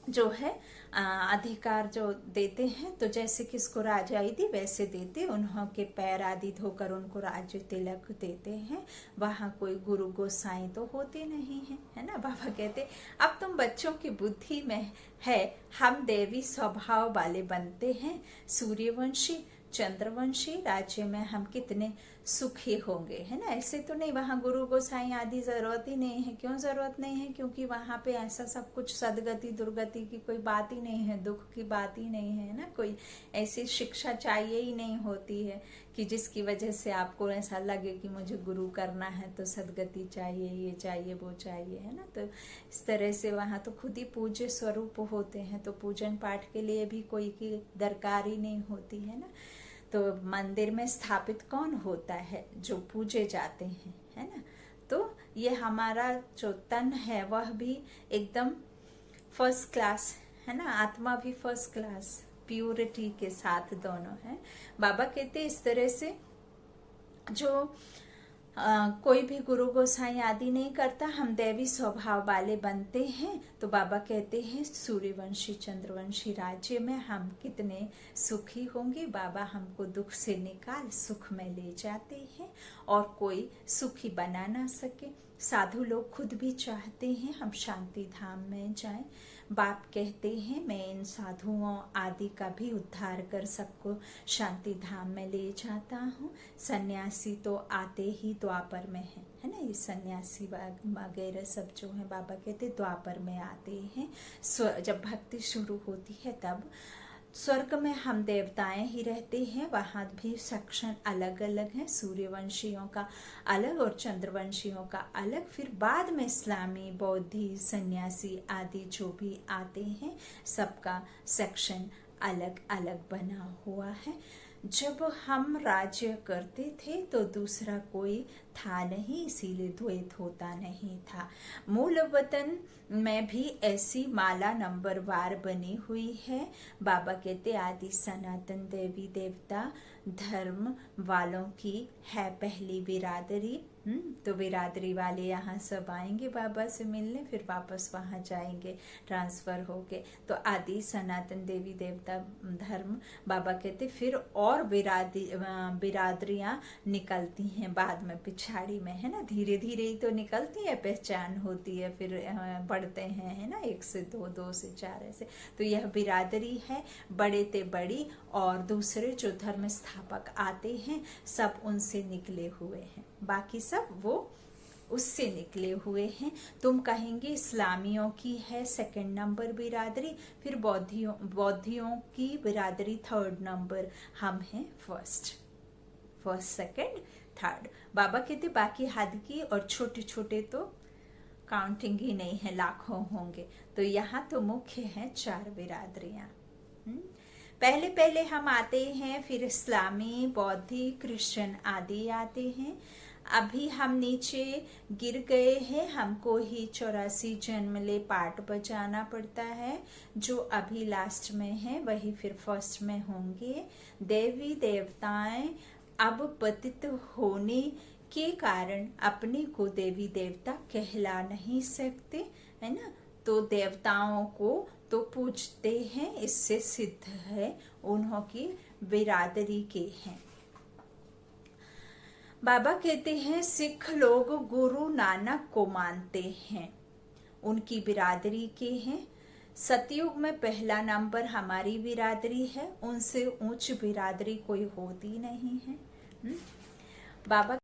जो है अधिकार जो देते हैं, तो जैसे किसको राजाई दी वैसे देते, उन्हों के पैर आदि धोकर उनको राज्य तिलक देते हैं। वहां कोई गुरु गोसाई तो होते नहीं है, है ना। बाबा कहते अब तुम बच्चों की बुद्धि में है, हम देवी स्वभाव वाले बनते हैं। सूर्यवंशी चंद्रवंशी राज्य में हम कितने सुखी होंगे, है ना। ऐसे तो नहीं, वहां गुरु गोसाई आदि जरूरत ही नहीं है। क्यों जरूरत नहीं है? क्योंकि वहां पे ऐसा सब कुछ सदगति दुर्गति की कोई बात ही नहीं है, दुख की बात ही नहीं है ना। कोई ऐसी शिक्षा चाहिए ही नहीं होती है कि जिसकी वजह से आपको ऐसा लगे कि मुझे गुरु करना है तो सदगति चाहिए, ये चाहिए वो चाहिए, है ना। तो इस तरह से वहां तो खुद ही पूज्य स्वरूप होते हैं, तो पूजन पाठ के लिए भी कोई की दरकार ही नहीं होती है ना। तो मंदिर में स्थापित कौन होता है? जो पूजे जाते हैं, है ना। तो ये हमारा जो तन है वह भी एकदम फर्स्ट क्लास, है ना, आत्मा भी फर्स्ट क्लास, प्यूरिटी के साथ दोनों है। बाबा कहते इस तरह से जो कोई भी गुरु गोसाई आदि नहीं करता, हम दैवी स्वभाव वाले बनते हैं। तो बाबा कहते हैं सूर्यवंशी चंद्रवंशी राज्य में हम कितने सुखी होंगे। बाबा हमको दुख से निकाल सुख में ले जाते हैं और कोई सुखी बना ना सके। साधु लोग खुद भी चाहते हैं हम शांति धाम में जाएं। बाप कहते हैं मैं इन साधुओं आदि का भी उद्धार कर सबको शांति धाम में ले जाता हूँ। सन्यासी तो आते ही द्वापर में है ना। ये सन्यासी वगैरह सब जो है बाबा कहते द्वापर में आते हैं। जब भक्ति शुरू होती है तब स्वर्ग में हम देवताएं ही रहते हैं, वहां भी सेक्शन अलग अलग है, सूर्यवंशियों का अलग और चंद्रवंशियों का अलग। फिर बाद में इस्लामी बौद्धि सन्यासी आदि जो भी आते हैं सबका सेक्शन अलग अलग बना हुआ है। जब हम राज्य करते थे तो दूसरा कोई था नहीं, इसीलिए द्वैत होता नहीं था। मूल वतन में भी ऐसी माला नंबरवार बनी हुई है। बाबा कहते आदि सनातन देवी देवता धर्म वालों की है पहली बिरादरी, तो बिरादरी वाले यहाँ सब आएंगे बाबा से मिलने, फिर वापस वहाँ जाएंगे ट्रांसफर होके। तो आदि सनातन देवी देवता धर्म, बाबा कहते फिर और बिरादरियाँ निकलती हैं बाद में, पिछाड़ी में, है ना। धीरे धीरे ही तो निकलती है, पहचान होती है, फिर बढ़ते हैं, है ना, 1 से 2, 2 से 4 ऐसे। तो यह बिरादरी है, बड़े ते बड़ी, और दूसरे जो धर्म स्थापक आते हैं सब उनसे निकले हुए हैं, बाकी सब वो उससे निकले हुए हैं। तुम कहेंगे इस्लामियों की है 2nd नंबर बिरादरी, फिर बौद्धियों की बिरादरी 3rd नंबर, हम हैं 1st, 2nd, 3rd। बाबा कहते बाकी हद की और छोटे छोटे तो काउंटिंग ही नहीं है, लाखों होंगे। तो यहाँ तो मुख्य है 4 बिरादरियां। पहले पहले हम आते हैं, फिर इस्लामी, बौद्धी, क्रिश्चियन आदि आते हैं। अभी हम नीचे गिर गए हैं, हमको ही 84 जन्म ले पाठ बजाना पड़ता है। जो अभी लास्ट में है वही फिर 1st में होंगे। देवी देवताएं अब पतित होने के कारण अपने को देवी देवता कहला नहीं सकते, है ना। तो देवताओं को तो पूजते हैं, इससे सिद्ध है उन्हों की बिरादरी के हैं। बाबा कहते हैं सिख लोग गुरु नानक को मानते हैं, उनकी बिरादरी के हैं। सतयुग में पहला नंबर हमारी बिरादरी है, उनसे ऊंच बिरादरी कोई होती नहीं है। बाबा